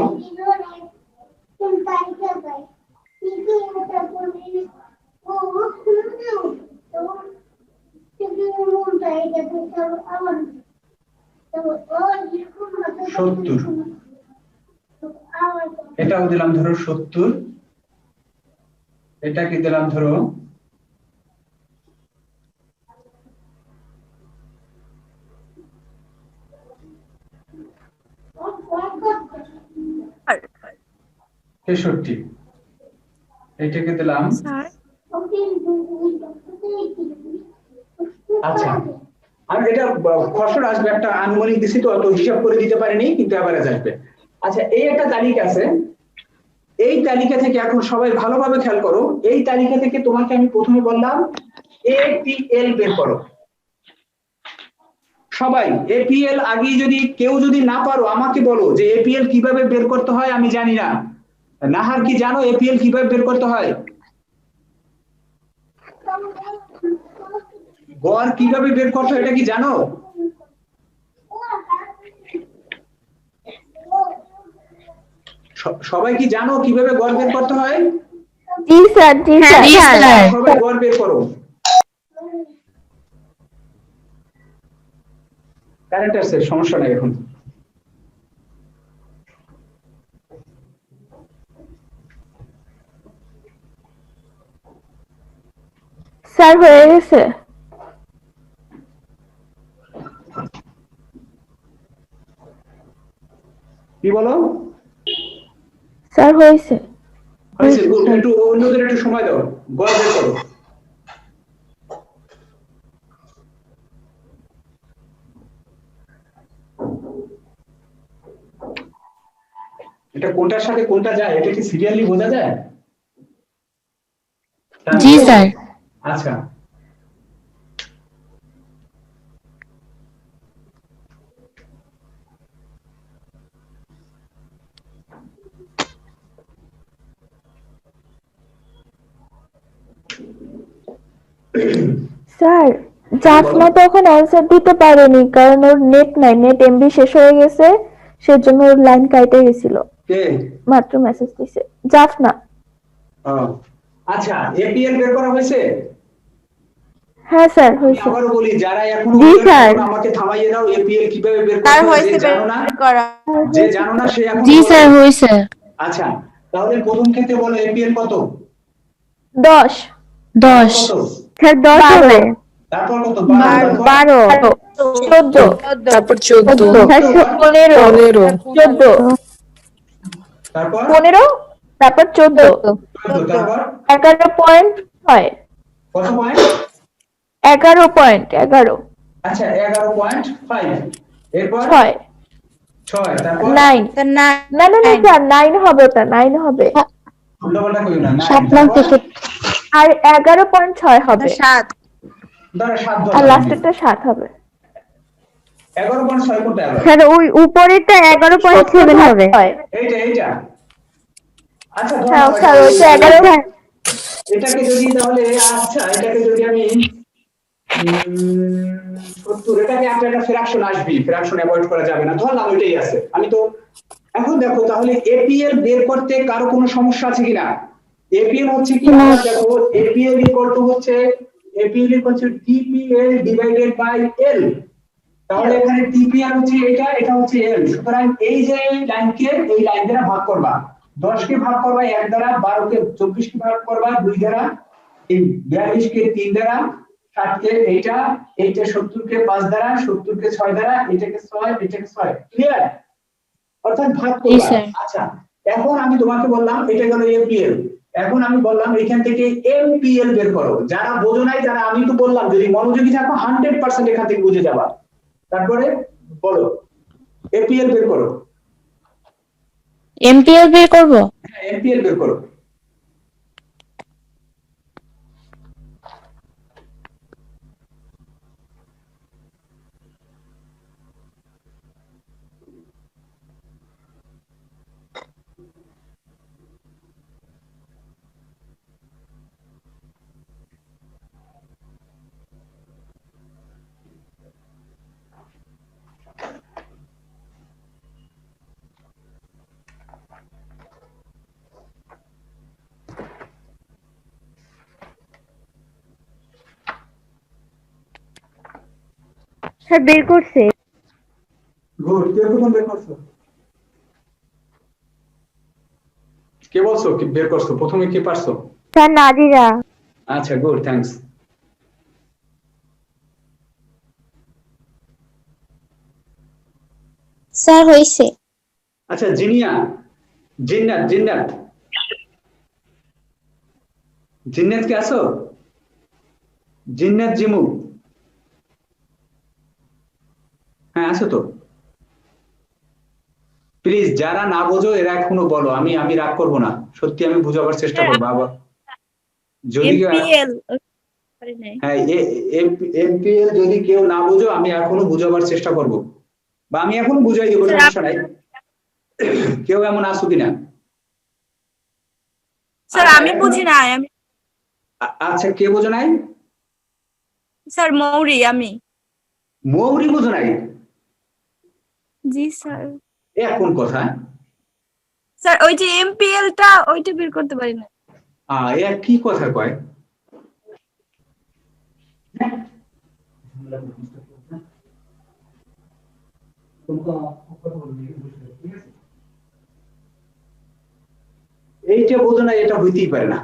70, এটাও দিলাম ধরো 70, এটাকে দিলাম ধরো 63, এটাকে দিলাম। আচ্ছা, আমি এটা খসড়া আসবে, একটা আনুমানিক দিছি তো, অত হিসাব করে দিতে পারিনি, কিন্তু এভারেজ আসবে। আচ্ছা, এই একটা তালিকা আছে, এই তালিকা থেকে এখন সবাই ভালোভাবে খেয়াল করো, এই তালিকা থেকে তোমাকে আমি প্রথমে বললাম এপিএল বের করো। সবাই এপিএল, আগে যদি কেউ যদি না পারো আমাকে বলো যে এপিএল কিভাবে বের করতে হয়, আমি জানি না। নাহার কি জানো এপিএল কিভাবে বের করতে হয়? গড় কিভাবে বের করতে হয় এটা কি জানো? সবাই কি জানো কিভাবে গড় বের করতে হয়?
জি স্যার। জি স্যার।
সবাই গড় বের করো। কারেন্ট আছে, সমস্যা নাই এখন।
স্যার হয়ে গেছে।
কি বলো?
স্যার হয়েছে।
হয়েছে good, একটু অন্যদের একটু সময় দাও, গড় বের করো। এটা কোনটার সাথে কোনটা যায় এটা কি সিরিয়ালি বোঝা যায়?
জি স্যার।
আচ্ছা
স্যার জাফনা তখন অ্যান্সার দিতে পারেনি কারণ ওর নেট নাই, নেট এমবি শেষ হয়ে গেছে, সেজন্য ওর লাইন কাটে গেছিল।
কে?
মাত্র মেসেজ দিছে জাফনা।
আচ্ছা এপিএল বের করা হয়েছে?
হ্যাঁ স্যার হয়েছে।
আবারও বলি যারা এখনো
জি স্যার।
আমাকে থামাইয়ে দাও, এপিএল কিভাবে বের
তার
করতে হয়
হয়েছে
যে জানো না,
বের করা।
যে জানো না সে এখন
জি স্যার হয়েছে।
আচ্ছা তাহলে প্রথম ক্ষেত্রে বলো এপিএল কত?
10
10
কত?
স্যার 10 হবে।
তারপর কত?
12 14
তারপর 14
15 14
তারপর
15 তারপর 14
তারপর
11.6
কত পয়েন্ট?
11.11
আচ্ছা 11.5 এরপর
6
6 তারপর
9 না না না স্যার 9 হবে, ওটা 9 হবে।
উল্টাপাল্টা কইও না,
7 নাম থেকে
আর 11.6 হবে,
7
ধরো 7
আর
ধরো,
লাস্টেরটা 7 হবে।
11.6 কোনটা হবে?
স্যার ওই উপরেরটা 11.7 হবে।
এইটা আচ্ছা
হ্যাঁ
ধরো
স্যার ওইটা 11।
এটাকে যদি তাহলে আচ্ছা এটাকে যদি আমি 70, এটাকে একটা ফ্র্যাকশন আসবে, ফ্র্যাকশন অ্যাভয়েড করা যাবে না, ধরলাম ওইটাই আছে। আমি তো এখন দেখো তাহলে এপিএল বের করতে কারো কোনো সমস্যা আছে কিনা? এপিএল হচ্ছে কি আমরা দেখো এপিএল ইকুয়াল টু হচ্ছে টিপিএল ডিভাইডেড বাই এল। তাহলে এখানে টিপিএল হচ্ছে এটা হচ্ছে এল। সুতরাং এই যে লাইনকে এই লাইন দ্বারা ভাগ করবা, 10 কে ভাগ করবা 1 দ্বারা, 12 কে 24 কে ভাগ করবা 2 দ্বারা, এই 42 কে 3 দ্বারা, 60 কে এইটা 70 কে 5 দ্বারা, 70 কে 6 দ্বারা, এটাকে 6 এটাকে 6। ক্লিয়ার? অর্থাৎ ভাগ করবা। আচ্ছা এখন আমি তোমাকে বললাম এটা গেল এপিএল, এখন আমি বললাম এখান থেকে এমপিএল বের করো। যারা বোঝো নাই যারা, আমি তো বললাম যদি মনোযোগী থাকো 100% এখান থেকে বুঝে যাবা। তারপরে বলো এপিএল বের করো।
এমপিএল বের করব?
হ্যাঁ এমপিএল বের করো।
স্যার বের করছে।
গুড, কে প্রথম বের করছো? কে বলছো কি বের করছো? প্রথমে কে পারছো?
স্যার নাদিরা।
আচ্ছা গুড, থ্যাঙ্কস।
স্যার হইছে।
আচ্ছা জিনিয়া, জিন্নাত জিন্নাত কে আছো? জিন্নাত জিমু, হ্যাঁ আছো তো? প্লিজ যারা না বোঝো এরা এখনো বলো, আমি রাগ করবো না, সত্যি আমি বুঝাবার চেষ্টা করবো। আবার যদি হ্যাঁ এমপিএল যদি কেউ না বুঝো আমি এখনো বুঝাবার চেষ্টা করব, বা আমি এখন বুঝাই দেবো, সমস্যা নাই। কেউ এমন আসো কিনা?
স্যার আমি বুঝি না।
আচ্ছা কে বোঝো নাই?
স্যার মৌরি, আমি
মৌরি বোঝো নাই?
জি স্যার।
কোন কথা?
স্যার ওই যে এমপিএল টা ওইটা বের করতে পারি না।
কি কথা কয়? এইটা বোঝো না, এটা হইতেই পারে না।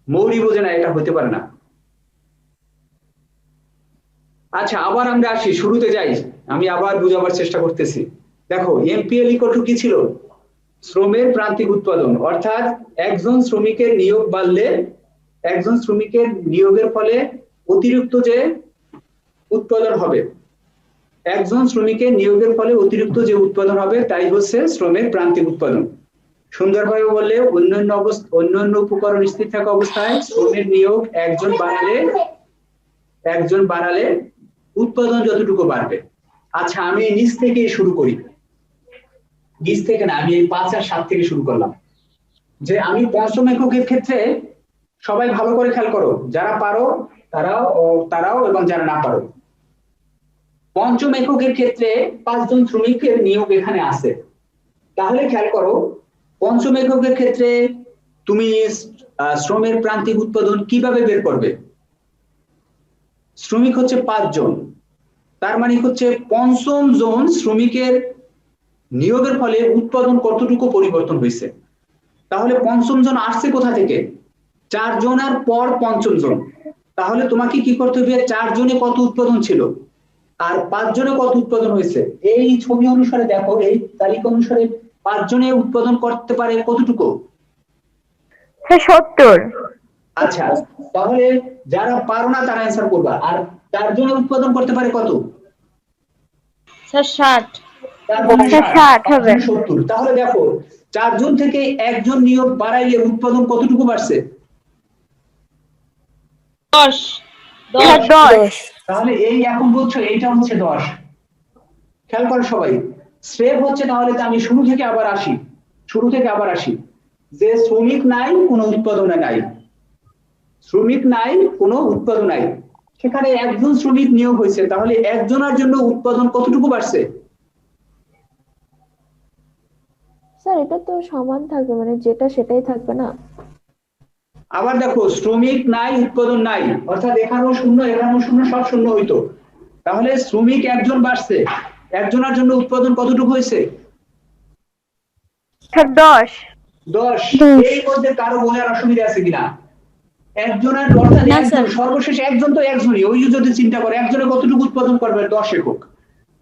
মৌরি বোঝে না, এটা হইতে পারে না। আচ্ছা আবার আমরা আসি, শুরুতে যাই, আমি আবার বুঝাবার চেষ্টা করতেছি। দেখো এমপিএল ইকুয়াল টু কি ছিল? শ্রমের প্রান্তিক উৎপাদন, অর্থাৎ একজন শ্রমিকের নিয়োগ বাড়লে একজন শ্রমিকের নিয়োগের ফলে অতিরিক্ত যে উৎপাদন হবে, একজন শ্রমিকের নিয়োগের ফলে অতিরিক্ত যে উৎপাদন হবে তাই হচ্ছে শ্রমের প্রান্তিক উৎপাদন। সুন্দরভাবে বললে অন্যান্য উপকরণ স্থির থাকা অবস্থায় শ্রমের নিয়োগ একজন বাড়ালে উৎপাদন যতটুকু বাড়বে। আচ্ছা, আমি নিচ থেকে শুরু করি, নিচ থেকে না, আমি এই 5 আর 7 থেকে শুরু করলাম। যে আমি পঞ্চম এককের ক্ষেত্রে সবাই ভালো করে খেয়াল করো, যারা পারো তারাও এবং যারা না পারো। পঞ্চম এককের ক্ষেত্রে 5 জন শ্রমিকের নিয়োগ এখানে আছে। তাহলে খেয়াল করো, পঞ্চম এককের ক্ষেত্রে তুমি শ্রমের প্রান্তিক উৎপাদন কিভাবে বের করবে? শ্রমিক হচ্ছে 5 জন, তার মানে হচ্ছে পঞ্চম জন শ্রমিকের নিয়োগের ফলে উৎপাদন কতটুকু পরিবর্তন হয়েছে। তাহলে পঞ্চম জন আসছে কোথা থেকে? 4 জন আর পর পঞ্চম জন। তাহলে তোমাকে কি করতে হবে? 4 জনে কত উৎপাদন ছিল আর 5 জনে কত উৎপাদন হয়েছে। এই ছবি অনুসারে দেখো, এই তালিকা অনুসারে 5 জনে উৎপাদন করতে পারে কতটুকু?
70।
আচ্ছা, তাহলে যারা পারো না তারা অ্যান্সার করবা। আর 4 জনে উৎপাদন করতে পারে কত?
স্যার 60।
60 হবে।
70। তাহলে দেখো, 4 জন থেকে একজন নিয়োগ বাড়াইলে উৎপাদন কতটুকু বাড়ছে?
10।
তাহলে এই এখন বলছো এইটা হচ্ছে 10। খেয়াল করো সবাই, স্রেফ হচ্ছে, তাহলে তো আমি শুরু থেকে আবার আসি যে শ্রমিক নাই, কোনো উৎপাদন নাই, শ্রমিক নাই, কোনো উৎপাদন নাই, সেখানে একজন শ্রমিক নিয়োগ হয়েছে। তাহলে একজনের জন্য উৎপাদন কতটুকু বাড়ছে?
স্যার এটা তো সমান থাকবে, মানে যেটা সেটাই থাকবে না।
আবার দেখো, শ্রমিক নাই, উৎপাদন নাই, অর্থাৎ এখানেও শূন্য এখানেও শূন্য, সব শূন্য হইতো। তাহলে শ্রমিক একজন বাড়ছে, একজনের জন্য উৎপাদন কতটুকু হয়েছে?
10।
এই মধ্যে কারো বোঝার অসুবিধা আছে কিনা? একজনের, অর্থাৎ একজন, সর্বশেষ একজন তো একজনই, ওই যদি চিন্তা করে একজনে কতটুকু উৎপাদন করবে? 10 একক।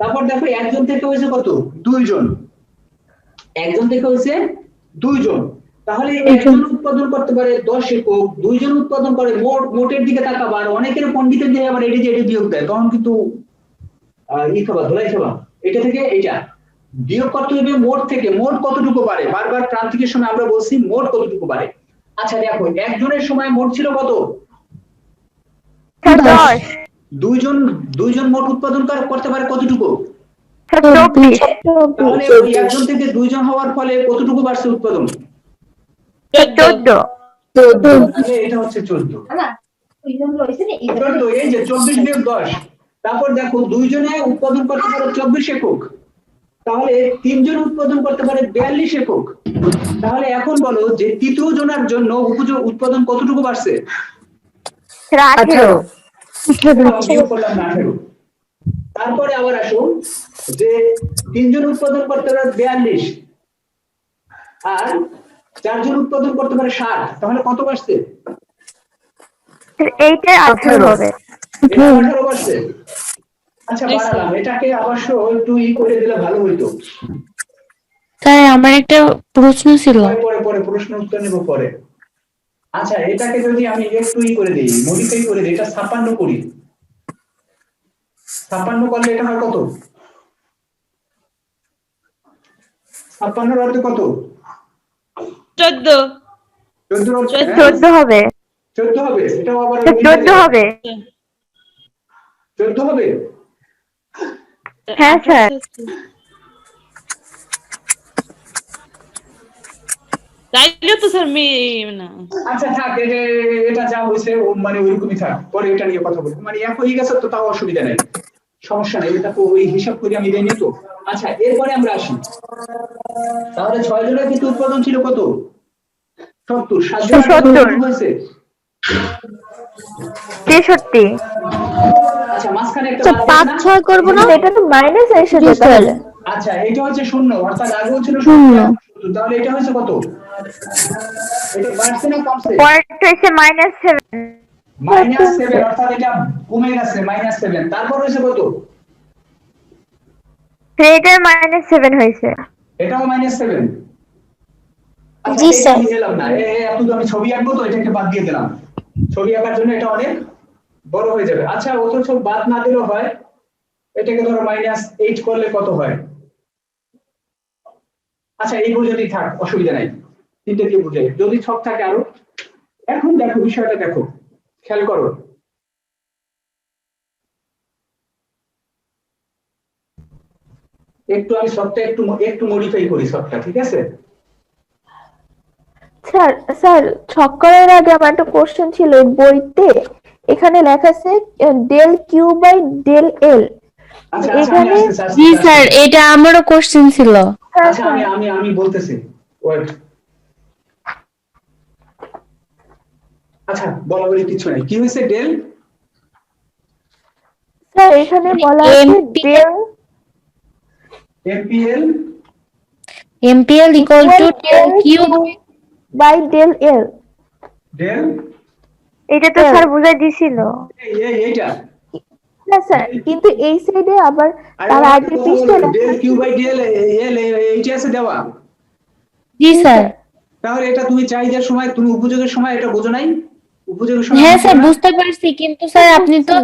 তারপর দেখো, একজন থেকে হয়েছে কত? 2 জন, একজন থেকে হয়েছে 2 জন। তাহলে একজন উৎপাদন করতে পারে 10 একক, 2 জন উৎপাদন করে মোটের দিকে তাকাবা। আর অনেকের পণ্ডিতের দিয়ে আবার এটি বিয়োগ দেয়, তখন কিন্তু ধোলাই খাবা। এটা থেকে এটা বিয়োগ করতে হবে মোট থেকে। মোট কতটুকু বাড়ে? বারবার প্রান্তিকের সময় আমরা বলছি মোট কতটুকু বাড়ে। আচ্ছা দেখো, একজনের সময় মোট ছিল কত?
10।
2 জন মোট উৎপাদন করতে পারে কতটুকু?
24।
তাহলে ওই একজন থেকে 2 জন হওয়ার ফলে কতটুকু বাড়ছে উৎপাদন?
14।
তাহলে এটা হচ্ছে 14। এই যে 24 বিয়োগ 10। তারপর দেখো, 2 জনে উৎপাদন করতে পারে 24 একক, তাহলে 3 জন উৎপাদন করতে পারে 42 একক। তাহলে এখন বলো যে তৃতীয় জনের জন্য উপযোগ উৎপাদন কতটুকু বাড়ছে?
18।
বিয়োগ করলাম 18। তারপরে আবার আসো যে 3 জন উৎপাদন করতে পারে 42 আর 4 জন উৎপাদন করতে পারে 60, তাহলে কত বাড়ছে?
এইটা 18 হবে।
18 বাড়ছে। আচ্ছা, বাড়ালাম, এটাকে অবশ্য একটু করে দিলে ভালো হইতো।
তাই আমার একটা প্রশ্ন ছিল।
পরে প্রশ্ন উত্তর নেব পরে। আচ্ছা, এটাকে যদি আমি একটু করে দিই, মডিফাই করে দিই, এটা 56 করি। 56 করলে এটা হয় কত? 56 অর্থ কত?
14
হবে।
14 হবে। এটাও আবার
14 হবে।
14 হবে।
হ্যাঁ স্যার।
তাইলে তো স্যার না।
আচ্ছা থাক, এটা যা হয়েছে মানে ওইরকমই থাক, পরে এটা নিয়ে কথা বলবো। মানে এক হয়ে গেছে তো, তাও অসুবিধা নেই, সমস্যা নেই, এটা তো ওই হিসাব করে আমি দেইনি তো। আচ্ছা, এরপরে আমরা আসি। তাহলে 6 জনের কিন্তু উৎপাদন ছিল কত? 70। 7 জনের হয়েছে
63।
আচ্ছা, মাঝখানে একটা
5-6 করব না?
এটা তো মাইনাস এসে যেতে হবে।
আচ্ছা, এটা হচ্ছে 0, অর্থাৎ আগেও ছিল 0। তাহলে এটা হচ্ছে কত? এটা বাড়ছে না কমছে?
পরেরটা হচ্ছে -7।
-7, অর্থাৎ এটা কমে গেছে -7। তারপর হয়েছে কত?
এটা -7 হয়েছে।
এটাও -7। আচ্ছা
জি
এটা
স্যার।
আমি দিলাম না, এত আমি ছবি আঁকবো তো এটাকে বাদ দিয়ে দিলাম। ছবি আঁকার জন্য এটা অনেক বড় হয়ে যাবে। আচ্ছা অথচ বাদ না দিলেও হয়, এটাকে ধরো -8 করলে কত হয়? আচ্ছা এই বুঝেই থাক, অসুবিধা নাই, তিনটে দিয়ে বুঝে। যদি ছক থাকে আরো, এখন দেখো বিষয়টা দেখো, খেয়াল করো। একটু আমি ছকটা একটু মডিফাই করি ছকটা, ঠিক আছে?
স্যার স্যার ছক করার আগে আমার একটা কোশ্চেন ছিল, এই বইতে এখানে লেখা আছে del Q by del L.
আচ্ছা আচ্ছা আমি
এখানে
আসতেছি,
জি
আসতেছি,
স্যার,
আসতেছি।
এটা আমারও কোশ্চেন ছিল।
আচ্ছা আমি বলতেছি, ওয়েট। আচ্ছা বলা বলি কিছু নাই, কি হয়েছে ডেল?
স্যার এখানে বলা আছে del
MPL
MPL equal to del Q
by del L.
Del
এটা তো স্যার বুঝাই দিছিল।
এইটা
না স্যার, কিন্তু এই সাইডে আবার তার আগের পৃষ্ঠায়
del Q by del L এইটা আছে দেওয়া।
জি স্যার।
তাহলে এটা তুমি চাহিদার সময়, তুমি উপযোগের সময় এটা বোঝো নাই? উপযোগের সময়
হ্যাঁ স্যার বুঝতে পারছি, কিন্তু স্যার আপনি তো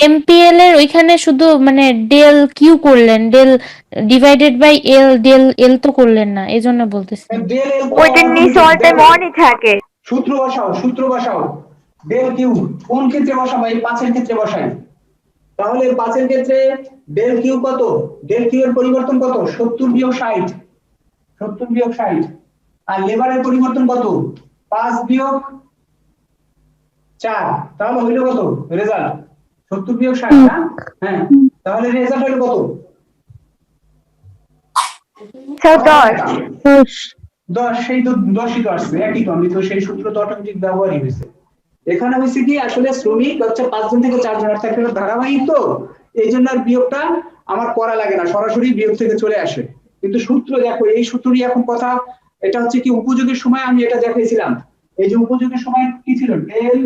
এমপিএল এর ওইখানে শুধু মানে ডেল কিউ করলেন, del divided by L, del L তো করলেন না, এজন্য বলতেছি।
ডেল এল
ওইটার নিচে অল টাইম অনই থাকে।
সূত্র বসাও। ডেল কিউ কোন ক্ষেত্রে বসাবো? এই 5 এর ক্ষেত্রে বসাই। তাহলে 5 এর ক্ষেত্রে ডেল কিউ কত? ডেল কিউ এর পরিবর্তন কত? 70 বিয়োগ 60, 70 বিয়োগ 60। আর লেবারের পরিবর্তন কত? 5 বিয়োগ 4। তাহলে হইল কত রেজাল্ট? 70 বিয়োগ 60 না? হ্যাঁ, তাহলে রেজাল্ট হইল কত?
স্যার 10।
10। সেই তো 10ই তো আসছে, একই তো, আমি তো সেই সূত্র তো অটোমেটিক ব্যবহারই হয়েছে। এখানে হয়েছে কি, আসলে শ্রমিক হচ্ছে 5 জন থেকে 4 জন, অর্থাৎ একটা ধারাবাহিক তো, এই জন্য আর বিয়োগটা আমার করা লাগে না, সরাসরি বিয়োগ থেকে চলে আসে। কিন্তু সূত্র দেখো, এই সূত্রই এখন কথা। এটা হচ্ছে কি উপযোগের সময় আমি এটা দেখাইছিলাম। এই যে উপযোগের সময় কি ছিল? ডেল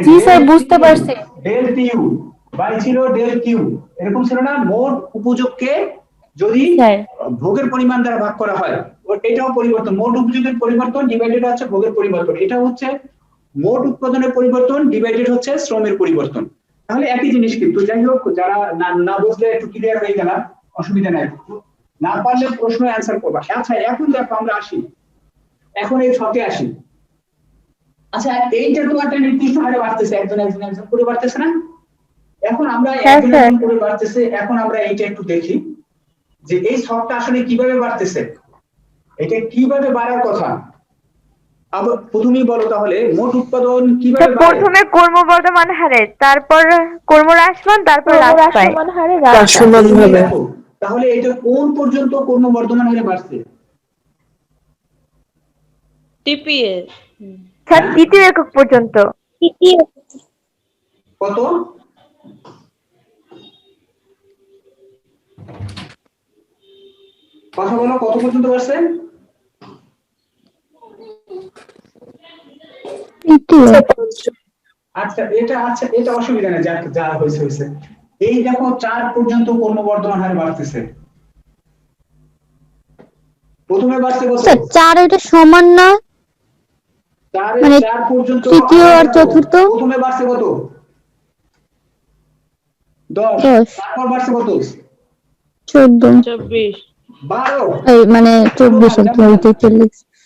জি স্যার বুঝতে পারছি।
ডেল টিউ বাই ছিল ডেল কিউ, এরকম ছিল না? মোট উপযোগকে যদি ভোগের পরিমাণ দ্বারা ভাগ করা হয়, এটাও পরিবর্তন। মোট উপযোগের পরিবর্তন ডিভাইডেড হচ্ছে ভোগের পরিবর্তন। এটা হচ্ছে মোট উৎপাদনের পরিবর্তন ডিভাইডেড হচ্ছে শ্রমের পরিবর্তন। তাহলে একই জিনিস, কিন্তু যাই হোক, যারা না বুঝলে একটু ক্লিয়ার হয়ে গেল, অসুবিধা নাই। না পারলে প্রশ্ন অ্যান্সার করবা। আচ্ছা এখন দেখো আমরা আসি, এখন এই ছকে আসি। আচ্ছা এইটা তো একটা নির্দিষ্ট হারে বাড়তেছে, একজন করে বাড়তেছে না? এখন আমরা একজন করে বাড়তেছে। এখন আমরা এইটা একটু দেখি যে এই ছকটা আসলে কিভাবে বাড়তেছে, এটা কিভাবে বাড়ার কথা। আবার প্রথমেই বলো তাহলে মোট উৎপাদন কিভাবে বাড়ে?
প্রথমে কর্মবর্ধমান হারে, তারপর কর্মহ্রাসমান, তারপর
হ্রাসমান হারে
দেখো, তাহলে এটা কোন পর্যন্ত কর্মবর্ধমান হারে বাড়ছে?
টিপিএ
স্যার তৃতীয় একক পর্যন্ত।
কত? কথা বলো, কত পর্যন্ত বাড়ছে? আচ্ছা এটা অসুবিধা নেই, যা হয়েছে। এই দেখো 4 পর্যন্ত কর্মবর্ধমান হারে বাড়তেছে। প্রথমে বাড়ছে কত?
4 এটা সমান না?
4 পর্যন্ত
তৃতীয় আর চতুর্থ
প্রথমে বাড়ছে কত? 10। তারপর বাড়ছে কত?
14
24
12।
এই মানে 24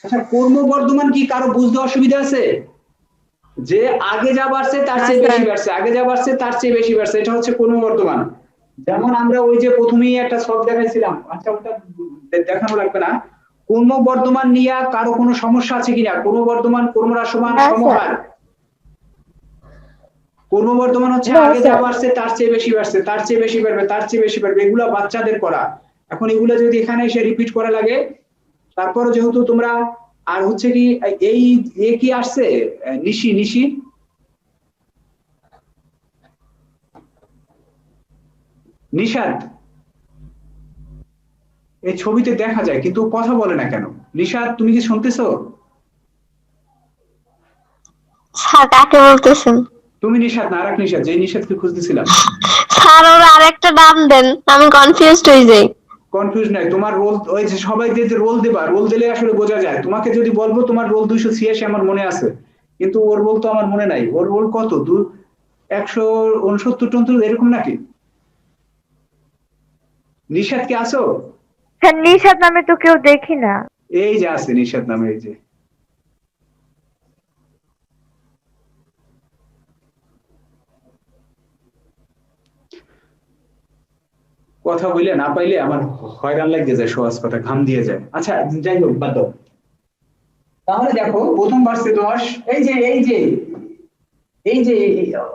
আচ্ছা কর্মবর্ধমান কি কারো বুঝতে অসুবিধা আছে? যে আগে যা বাড়ছে তার চেয়ে বেশি বাড়ছে, আগে যা বাড়ছে তার চেয়ে বেশি বাড়ছে, এটা হচ্ছে কর্মবর্ধমান। যেমন আমরা ওই যে প্রথমেই একটা ছক দেখাইছিলাম, আচ্ছা ওটা দেখানো লাগবে না। কর্মবর্ধমান নিয়ে কারো কোনো সমস্যা আছে কিনা? কর্মবর্ধমান কর্মহ্রাসমান সমহার। কর্মবর্ধমান হচ্ছে আগে যা বাড়ছে তার চেয়ে বেশি বাড়ছে, তার চেয়ে বেশি বাড়বে, তার চেয়ে বেশি বাড়বে, এগুলা বাচ্চাদের করা। এখন এগুলা যদি এখানে এসে রিপিট করা লাগে, তারপর যেহেতু তোমরা আর হচ্ছে কি এই কি আসছে নিশি নিশাদ, এই ছবিতে দেখা যায় কিন্তু কথা বলে না কেন? নিশাদ তুমি কি শুনতেছো?
স্যার কাকে বলতেছেন?
তুমি নিশাদ না, আরেক নিশাদ, যে নিশাদকে খুঁজতেছিলাম।
স্যার ওর আরেকটা নাম দেন, আমি কনফিউজড হয়ে যাই।
কনফিউজ নাই, তোমার রোল ওই যে সবাই যে রোল দেবা, রোল দিলে আসলে বোঝা যায়। তোমাকে যদি বলবো তোমার রোল 286 আমার মনে আছে, কিন্তু ওর রোল তো আমার মনে নাই। ওর রোল কত? 169 এরকম নাকি? নিশাদ কি আছো?
স্যার নিশাদ নামে তো কেউ দেখি না।
এই যে আছে নিশাদ নামে, এই যে কথা বলে না পাইলে আমার হয়রান লাগে যায়, সহজ কথা ঘাম দিয়ে যায়। আচ্ছা যাই হোক, বাদ দাও। তাহলে দেখো প্রথম ভার্সে 10, এই যে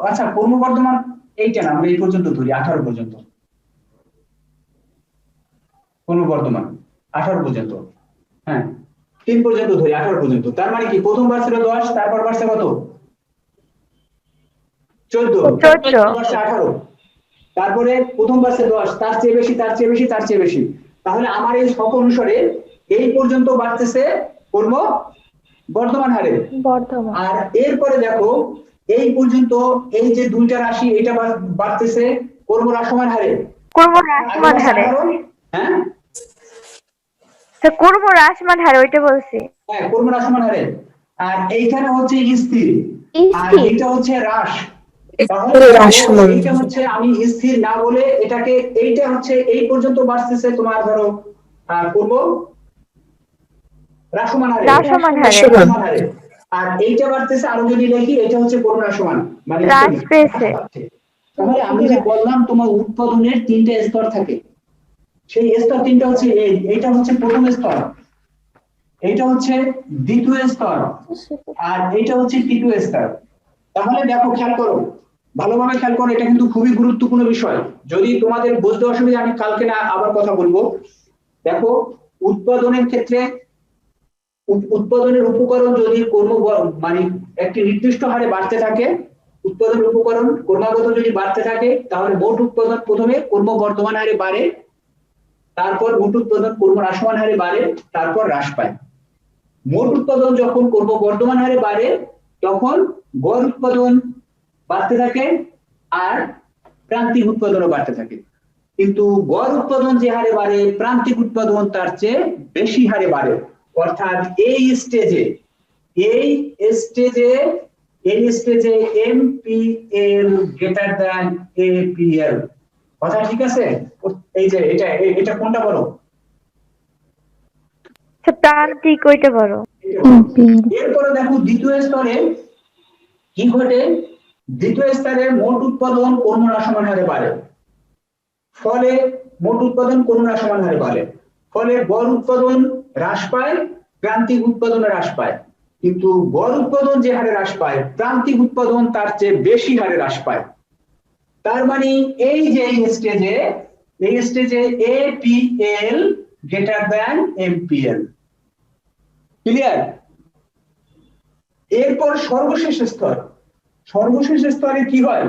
আচ্ছা ক্রমবর্ধমান এইটা না, আমরা এই পর্যন্ত ধরি 18 পর্যন্ত। ক্রমবর্ধমান 18 পর্যন্ত, হ্যাঁ 3 পর্যন্ত ধরি, 18 পর্যন্ত। তার মানে কি প্রথম ভার্সে 10, তারপর ভার্সে কত? 14, ভার্সে 18, তারপরে প্রথম ভার্সে 10, তার চেয়ে বেশি, তার চেয়ে বেশি, তার চেয়ে বেশি। তাহলে আমার এই ছক অনুসারে এই পর্যন্ত বাড়তেছে কর্ম বর্ধমান হারে, আর এরপরে দেখো এই পর্যন্ত এই যে দুইটা রাশি, এটা বাড়তেছে কর্ম হ্রাসমান হারে। হ্যাঁ
কর্ম হ্রাসমান হারে, ওইটা বলছি।
হ্যাঁ কর্ম হ্রাসমান হারে। আর এইখানে হচ্ছে স্থির, আর এটা হচ্ছে হ্রাস। তাহলে এটা হচ্ছে আমি স্থির না বলে এটাকে, এইটা হচ্ছে এই পর্যন্ত বাড়তেছে তোমার ধরো কর্ম হ্রাসমান হারে, আর এইটা বাড়তেছে আরো যদি লিখি এটা হচ্ছে কর্ম হ্রাসমান মানে হ্রাস পেয়েছে। তাহলে আমি যে বললাম তোমার উৎপাদনের 3টা স্তর থাকে, সেই স্তর 3টা হচ্ছে এইটা হচ্ছে প্রথম স্তর, এইটা হচ্ছে দ্বিতীয় স্তর, আর এইটা হচ্ছে তৃতীয় স্তর। তাহলে দেখো খেয়াল করো, ভালোভাবে খেয়াল করো, এটা কিন্তু খুবই গুরুত্বপূর্ণ বিষয়। যদি তোমাদের বুঝতে অসুবিধা, আমি কালকে না আবার কথা বলবো। দেখো উৎপাদনের ক্ষেত্রে উৎপাদনের উপকরণ যদি কর্ম মানে একটি নির্দিষ্ট হারে বাড়তে থাকে, উৎপাদনের উপকরণ ক্রমাগত যদি বাড়তে থাকে, তাহলে মোট উৎপাদন প্রথমে কর্ম বর্ধমান হারে বাড়ে, তারপর মোট উৎপাদন কর্ম হ্রাসমান হারে বাড়ে, তারপর হ্রাস পায়। মোট উৎপাদন যখন কর্ম বর্ধমান হারে বাড়ে তখন গড় উৎপাদন বাড়তে থাকে আর প্রান্তিক উৎপাদনও বাড়তে থাকে। কিন্তু গড় উৎপাদন যে হারে বাড়ে, প্রান্তিক উৎপাদন তার চেয়ে বেশি হারে বাড়ে। অর্থাৎ এই স্টেজে MPL গ্রেটার দ্যান APL, কথা ঠিক আছে? এই যে এটা কোনটা বলো?
প্রান্তিক ওইটা বলো।
এরপরে দেখো দ্বিতীয় স্তরে কি ঘটে? দ্বিতীয় স্তরে মোট উৎপাদন কর্ম হ্রাসমান হারে বাড়ে, ফলে মোট উৎপাদন কর্ম হ্রাসমান হারে বাড়ে, ফলে গড় উৎপাদন হ্রাস পায়, প্রান্তিক উৎপাদন হ্রাস পায়। কিন্তু গড় উৎপাদন যে হারে হ্রাস পায়, প্রান্তিক উৎপাদন তার চেয়ে বেশি হারে হ্রাস পায়। তার মানে এই যে এই স্টেজে APL greater than MPL, clear? এরপর সর্বশেষ স্তরে কি হয়?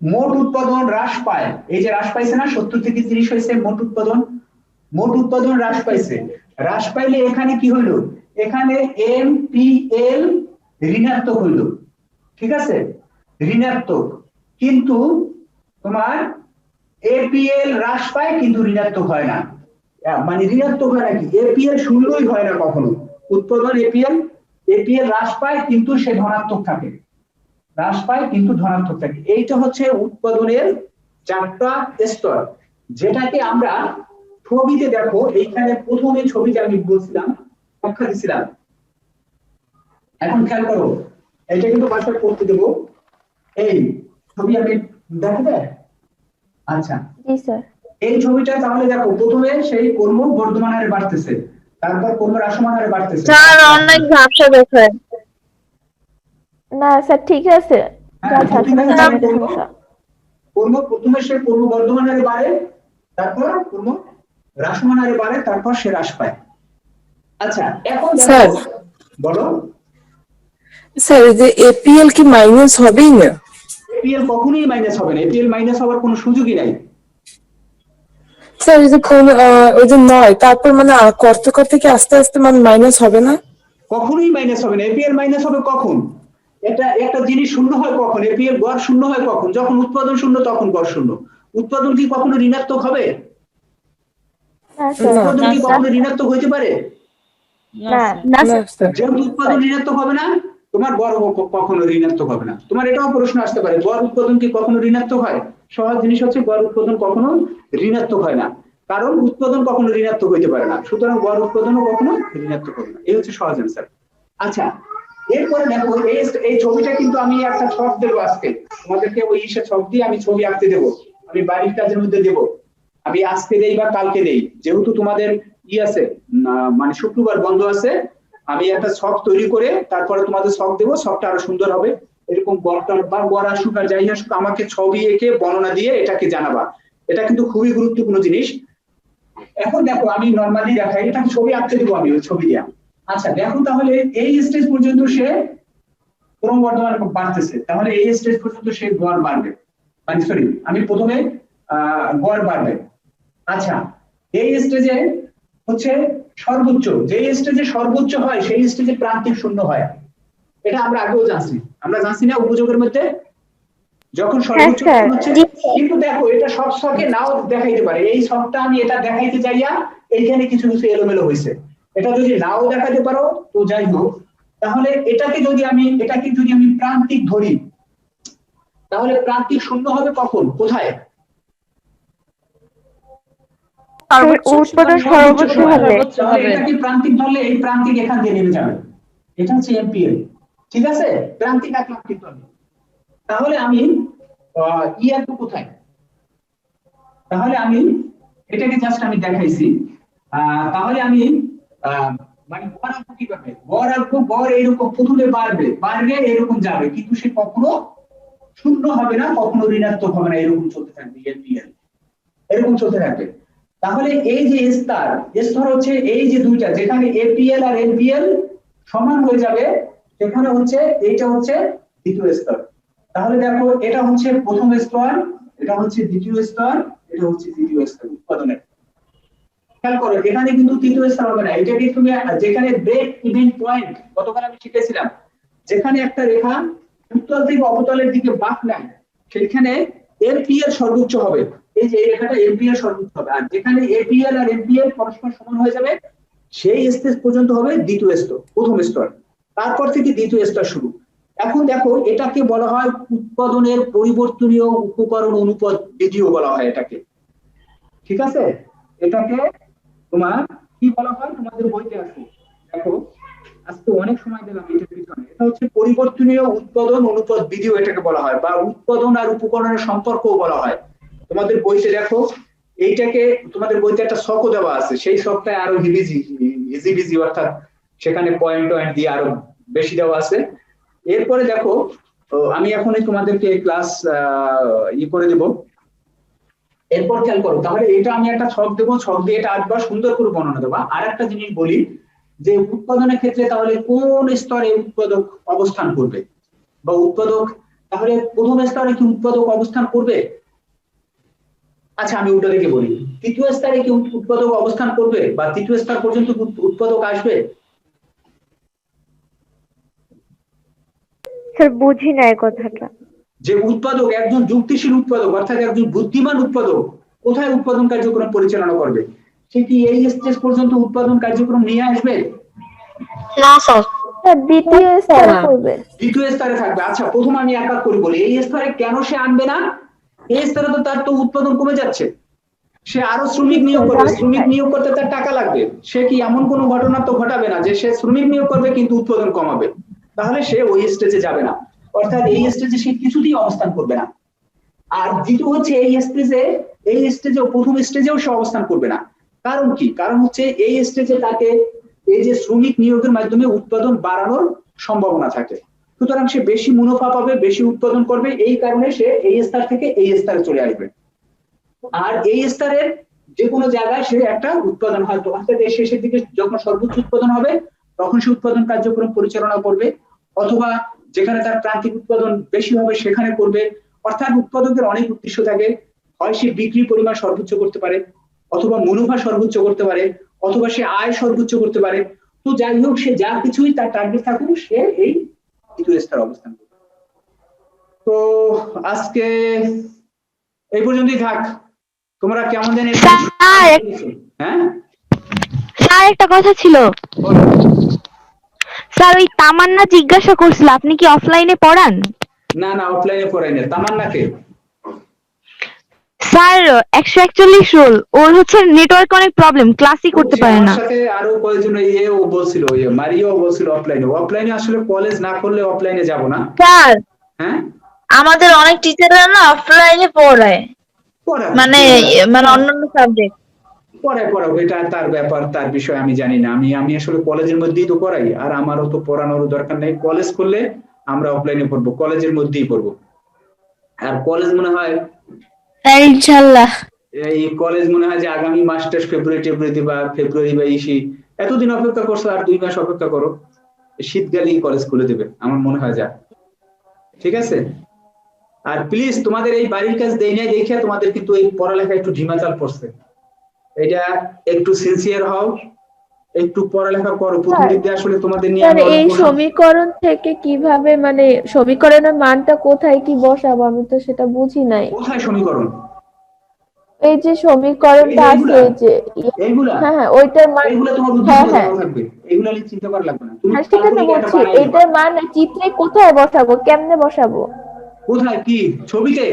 মোট উৎপাদন হ্রাস পায়, এই যে হ্রাস পাইছে না, 70 থেকে 30 হয়েছে মোট উৎপাদন হ্রাস পাইছে। হ্রাস পাইলে এখানে কি হইলো? এখানে MPL ঋণাত্মক হইলো, ঠিক আছে, ঋণাত্মক। কিন্তু তোমার APL হ্রাস পায় কিন্তু ঋণাত্মক হয় না। মানে ঋণাত্মক হয় নাকি? APL শূন্যই হয় না কখনো। উৎপাদন APL হ্রাস পায় কিন্তু সে ধনাত্মক থাকে, এইটা হচ্ছে উৎপাদনের 4টা স্তর, যেটাকে আমরা ছবিতে দেখো। এইখানে প্রথমে ছবিতে আমি বলছিলাম, ব্যাখ্যা দিছিলাম। এখন খেয়াল করো, এটা কিন্তু বাসায় করতে দেবো। এই ছবি আমি দেখাবে? আচ্ছা এই ছবিটা তাহলে দেখো, প্রথমে সেই কর্ম বর্ধমান হারে বাড়তেছে, তারপর কর্ম হ্রাসমান হারে বাড়তেছে।
স্যার অনেক ঝাপসা দেখায়।
না স্যার ঠিক আছে,
প্রথমে সে কর্ম বর্ধমান হারে বাড়ে, তারপর কর্ম হ্রাসমান হারে বাড়ে, তারপর সে হ্রাস পায়। আচ্ছা এখন স্যার বলো।
স্যার যে APL কি মাইনাস হবেই না?
APL কখনোই মাইনাস হবে না, APL মাইনাস হওয়ার কোনো সুযোগই নাই।
স্যার এই যে ওই যে 9, তারপর মানে করতে করতে কি আস্তে আস্তে মানে মাইনাস হবে না?
কখনোই মাইনাস হবে না। APL মাইনাস হবে কখন? একটা জিনিস শূন্য হয় কখন? APL গড় শূন্য হয় কখন? যখন উৎপাদন শূন্য তখন গড় শূন্য। উৎপাদন কি কখনো ঋণাত্মক হবে?
না স্যার
উৎপাদন কি কখনো ঋণাত্মক হইতে পারে?
না
না
না স্যার
যেহেতু উৎপাদন ঋণাত্মক হবে না, তোমার গড় কখনো ঋণাত্মক হবে না। তোমার এটাও প্রশ্ন আসতে পারে, গড় উৎপাদন কি কখনো ঋণাত্মক হয়? সহজ জিনিস হচ্ছে গড় উৎপাদন কখনো ঋণাত্মক হয় না, কারণ উৎপাদন কখনো ঋণাত্মক হইতে পারে না, সুতরাং গড় উৎপাদনও কখনো ঋণাত্মক হবে না। এই হচ্ছে সহজ অ্যান্সার। আচ্ছা, এরপরে দেখো এই ছবিটা কিন্তু আমি একটা ছক দেবো আজকে তোমাদেরকে, ওই ছক দিয়ে আমি ছবি আঁকতে দেবো, আমি বাড়ির কাজের মধ্যে দেবো, আমি আজকে দেই বা কালকে দেই, যেহেতু তোমাদের আছে মানে শুক্রবার বন্ধ আছে, আমি একটা ছক তৈরি করে তারপরে তোমাদের ছক দেবো, ছকটা আরো সুন্দর হবে। এরকম গড়টার বা গড় আসুক আর যাই আসুক, আমাকে ছবি এঁকে বর্ণনা দিয়ে এটাকে জানাবা, এটা কিন্তু খুবই গুরুত্বপূর্ণ জিনিস। এখন দেখো আমি নর্মালি দেখাই, এটা ছবি আঁকতে দেবো আমি ওই ছবি দিয়ে। আচ্ছা দেখো, তাহলে এই স্টেজ পর্যন্ত সে ক্রমবর্ধমান বাড়তেছে, তাহলে এই স্টেজ পর্যন্ত সে গড় বাড়বে, মানে সরি আমি প্রথমে গড় বাড়বে। আচ্ছা, এই স্টেজে হচ্ছে সর্বোচ্চ, যে স্টেজে সর্বোচ্চ হয় সেই স্টেজে প্রান্তিক শূন্য হয়, এটা আমরা আগেও জানছি, আমরা জানছি না উপযোগের মধ্যে যখন সর্বোচ্চ হচ্ছে। কিন্তু দেখো এটা সব ছকে নাও দেখাইতে পারে, এই ছকটা আমি এটা দেখাইতে যাইয়া এইখানে কিছু কিছু এলোমেলো হয়েছে, এটা যদি নাও দেখাতে পারো তো যাই হোক। তাহলে এটাকে যদি আমি প্রান্তিক ধরি, তাহলে প্রান্তিক শূন্য হবে কখন, কোথায়?
উৎপাদন সর্বোচ্চ হলে।
তাহলে এটাকে প্রান্তিক ধরলে এই প্রান্তিক এখান দিয়ে নেমে যাবে, এটা হচ্ছে এমপিএল, ঠিক আছে? প্রান্তিক আঁকলাম কিন্তু আমি, তাহলে আমি আঁকবো কোথায়? তাহলে আমি এটাকে জাস্ট আমি দেখাইছি, তাহলে আমি মানে গড় আঁকবো কিভাবে? গড় আঁকবো, গড় এইরকম প্রথমে বাড়বে এরকম যাবে, কিন্তু সে কখনো শূন্য হবে না, কখনো ঋণাত্মক হবে না, এরকম চলতে থাকবে, এমপিএল এরকম চলতে থাকবে। তাহলে এই যে স্তর হচ্ছে এই যে দুইটা, যেখানে এপিএল আর এমপিএল সমান হয়ে যাবে, সেখানে হচ্ছে এইটা হচ্ছে দ্বিতীয় স্তর। তাহলে দেখো এটা হচ্ছে প্রথম স্তর, এটা হচ্ছে দ্বিতীয় স্তর, এটা হচ্ছে তৃতীয় স্তর উৎপাদনের। খেয়াল করো এখানে কিন্তু তৃতীয় স্তর হবে না, এটাকে তুমি যেখানে ব্রেক ইভেন পয়েন্ট গতকাল আমি শিখেছিলাম, যেখানে একটা রেখা উত্তল থেকে অবতলের দিকে বাঁক নেয় সেখানে এমপিএল সর্বোচ্চ হবে, এই যে এই রেখাটা এমপিএল সর্বোচ্চ হবে, আর যেখানে এপিএল আর এমপিএল পরস্পর সমান হয়ে যাবে সেই স্টেজ পর্যন্ত হবে দ্বিতীয় স্তর, প্রথম স্তর, তারপর থেকে দ্বিতীয় স্তর শুরু। এখন দেখো এটাকে বলা হয় উৎপাদনের পরিবর্তনীয় উপকরণ অনুপাত বিধিও বলা হয় এটাকে, ঠিক আছে? এটাকে তোমার কি বলা হয় তোমাদের বইতে আছে, দেখো আজকে অনেক সময় দিলাম এটার পিছনে, এটা হচ্ছে পরিবর্তনীয় উৎপাদন অনুপাত বিধিও এটাকে বলা হয়, বা উৎপাদন আর উপকরণের সম্পর্কও বলা হয়। তোমাদের বইতে দেখো এইটাকে, তোমাদের বইতে একটা ছকও দেওয়া আছে, সেই ছকটায় আরো হিজিবিজি অর্থাৎ সেখানে পয়েন্ট দিয়ে আরো বেশি দেওয়া আছে। এরপরে দেখো আমি এখনই তোমাদেরকে ক্লাস করে দেব, এরপর খেয়াল করো, তাহলে এটা আমি একটা ছক দেবো, ছক দিয়ে এটা আরেকবার সুন্দর করে বর্ণনা দেবো। আর একটা জিনিস বলি যে উৎপাদনের ক্ষেত্রে তাহলে কোন স্তরে উৎপাদক অবস্থান করবে, বা উৎপাদক তাহলে প্রথম স্তরে কি উৎপাদক অবস্থান করবে? আচ্ছা আমি উল্টো দিকে বলি, তৃতীয় স্তরে কি উৎপাদক অবস্থান করবে, বা তৃতীয় স্তর পর্যন্ত উৎপাদক আসবে?
স্যার বুঝি না এই কথাটা।
যে উৎপাদক একজন যুক্তিশীল উৎপাদক অর্থাৎ একজন বুদ্ধিমান উৎপাদক কোথায় উৎপাদন কার্যক্রম পরিচালনা করবে? সে কি এই স্টেজ পর্যন্ত উৎপাদন কার্যক্রম নিয়ে আসবে?
না স্যার,
দ্বিতীয় স্তরে করবে।
দ্বিতীয় স্তরে থাকবে। আচ্ছা প্রথম আমি এক এক করে বলি, এই স্তরে কেন সে আনবে না? এই স্তরে তো তার তো উৎপাদন কমে যাচ্ছে, সে আরো শ্রমিক নিয়োগ করবে, শ্রমিক নিয়োগ করতে তার টাকা লাগবে, সে কি এমন কোনো ঘটনা তো ঘটাবে না যে সে শ্রমিক নিয়োগ করবে কিন্তু উৎপাদন কমাবে, তাহলে সে ওই স্টেজে যাবে না, অর্থাৎ এই স্টেজে সে কিছুতেই অবস্থান করবে না। আর দ্বিতীয় হচ্ছে এই স্টেজে প্রথম স্টেজেও সে অবস্থান করবে না। কারণ কি? কারণ হচ্ছে এই স্টেজে তাকে এই যে শ্রমিক নিয়োগের মাধ্যমে উৎপাদন বাড়ানোর সম্ভাবনা থাকে, সুতরাং সে বেশি মুনাফা পাবে, বেশি উৎপাদন করবে, এই কারণে সে এই স্তর থেকে এই স্তরে চলে আসবে। আর এই স্তরের যে কোনো জায়গায় সে একটা উৎপাদন হয়তো অর্থাৎ শেষের দিকে যখন সর্বোচ্চ উৎপাদন হবে তখন সে উৎপাদন কার্যক্রম পরিচালনা করবে, অথবা যেখানে তার প্রান্তিক উৎপাদন বেশি হবে সেখানে করবে। অর্থাৎ উৎপাদকের অনেক উদ্দেশ্য থাকে, হয় সে বিক্রির পরিমাণ সর্বোচ্চ করতে পারে, অথবা মুনাফা সর্বোচ্চ করতে পারে, অথবা সে আয় সর্বোচ্চ করতে পারে। তো যাই হোক সে যা কিছুই তার টার্গেট থাকুক সে এই দ্বিতীয় স্তরে অবস্থান করবে। তো আজকে এই পর্যন্তই থাক, তোমরা কেমন জানি হ্যাঁ
স্যার একটা কথা ছিল
বলো।
স্যার, ওই তামান্না জিজ্ঞাসা করছিল আপনি কি অফলাইনে পড়ান?
না না অফলাইনে পড়াই না। তামান্নাকে?
স্যার 141 রোল, ওর হচ্ছে নেটওয়ার্ক অনেক প্রবলেম, ক্লাসই করতে পারে
আমার
না।
সাথে আরো কয়েকজন ও বলছিল, মারিয়াও বলছিল অফলাইনে আসলে কলেজ না করলে অফলাইনে যাব না।
স্যার
হ্যাঁ
আমাদের অনেক টিচাররা না অফলাইনে পড়ায়,
পড়া
মানে অন্যান্য সাবজেক্ট।
পড়ায় এটা তার ব্যাপার, তার বিষয় আমি জানি না। আমি আসলে কলেজের মধ্যেই তো পড়াই, আর আমারও তো পড়ানোর দরকার নেই। কলেজ করলে আমরা অফলাইনে পড়বো, কলেজের মধ্যেই পড়বো। আর কলেজ মনে হয়
স্যার ইনশাল্লাহ।
এই কলেজ মনে হয় যে আগামী মাসটা ফেব্রুয়ারি বা এতদিন অপেক্ষা করছো, আর 2 মাস অপেক্ষা করো, শীতকালেই কলেজ খুলে দেবে আমার মনে হয়। যা ঠিক আছে। আর প্লিজ তোমাদের এই বাড়ির কাজ দেই নাই দেখে তোমাদের কিন্তু এই পড়ালেখা একটু ঢিমাচাল পড়ছে। এটা একটু সিনসিয়ার হও, একটু পড়ালেখা করো। প্রথম দিক দিয়ে আসলে তোমাদের নিয়ে
স্যার
আমি অনেক
এই সমীকরণ থেকে কিভাবে মানে সমীকরণের মানটা কোথায় কি বসাবো আমি তো সেটা বুঝি নাই।
কোথায় সমীকরণ?
এই যে সমীকরণটা আছে যে
এইগুলা
হ্যাঁ ওইটার মান
এইগুলা তোমার
হ্যাঁ
বুদ্ধিমত্তা
হ্যাঁ
ভালো থাকবে, এইগুলা নিয়ে চিন্তা করা লাগবে না। তুমি
হ্যাঁ সেটা তো
কাল্পনিক একটা
বলছি,
বানাই দিবা।
এইটার মান চিত্রে কোথায় বসাবো, কেমনে বসাবো?
কোথায় কি ছবিতে?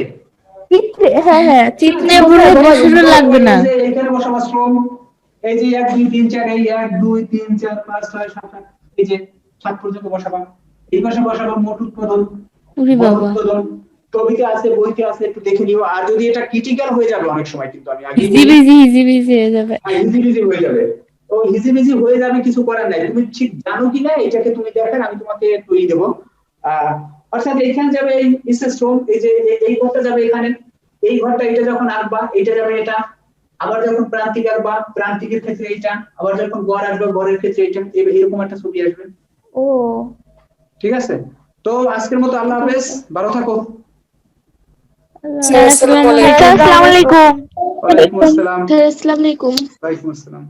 চিত্রে হ্যাঁ চিত্রে
পুরো
কোথায় বসাবো?
বসানো লাগবে না।
এই যে এখানে বসাবো শ্রম, এই যে 1 2 3 4, এই 1 2 3 4 5 6 7 8, এই যে 7 পর্যন্ত বসাবা। এই পাশে বসাবো মোট উৎপাদন,
উরি
গড়
বাবা,
উৎপাদন। ছবিতে আছে, বইতে আছে, একটু দেখে নিও। আর যদি এটা ক্রিটিক্যাল হয়ে যাবে অনেক সময়, কিন্তু আমি আগে
হিজিবিজি হয়ে যাবে।
হিজিবিজি হয়ে যাবে। তো হিজিবিজি হয়ে যাবে, কিছু করার নাই। তুমি ঠিক জানো কিনা এটাকে তুমি দেখেন, আমি তোমাকে তৈরি দেবো। অর্থাৎ এখানে যাবে এই শ্রম, এই যে এই ঘরটা যাবে এখানে, এই ঘরটা এটা যখন আঁকবা এটা যাবে এটা, আবার যখন প্রান্তিক আঁকবা প্রান্তিকের ক্ষেত্রে এইটা, আবার যখন গড় আসবে গড়ের ক্ষেত্রে এটা, এরকম একটা ছবি আসবে।
ও
ঠিক আছে। তো আজকের মতো আল্লাহ হাফেজ, ভালো থাকো।
স্যার আসসালামু আলাইকুম।
আসসালামু আলাইকুম।
ওয়ালাইকুম আসসালাম।
আসসালামু আলাইকুম।
ওয়ালাইকুম আসসালাম।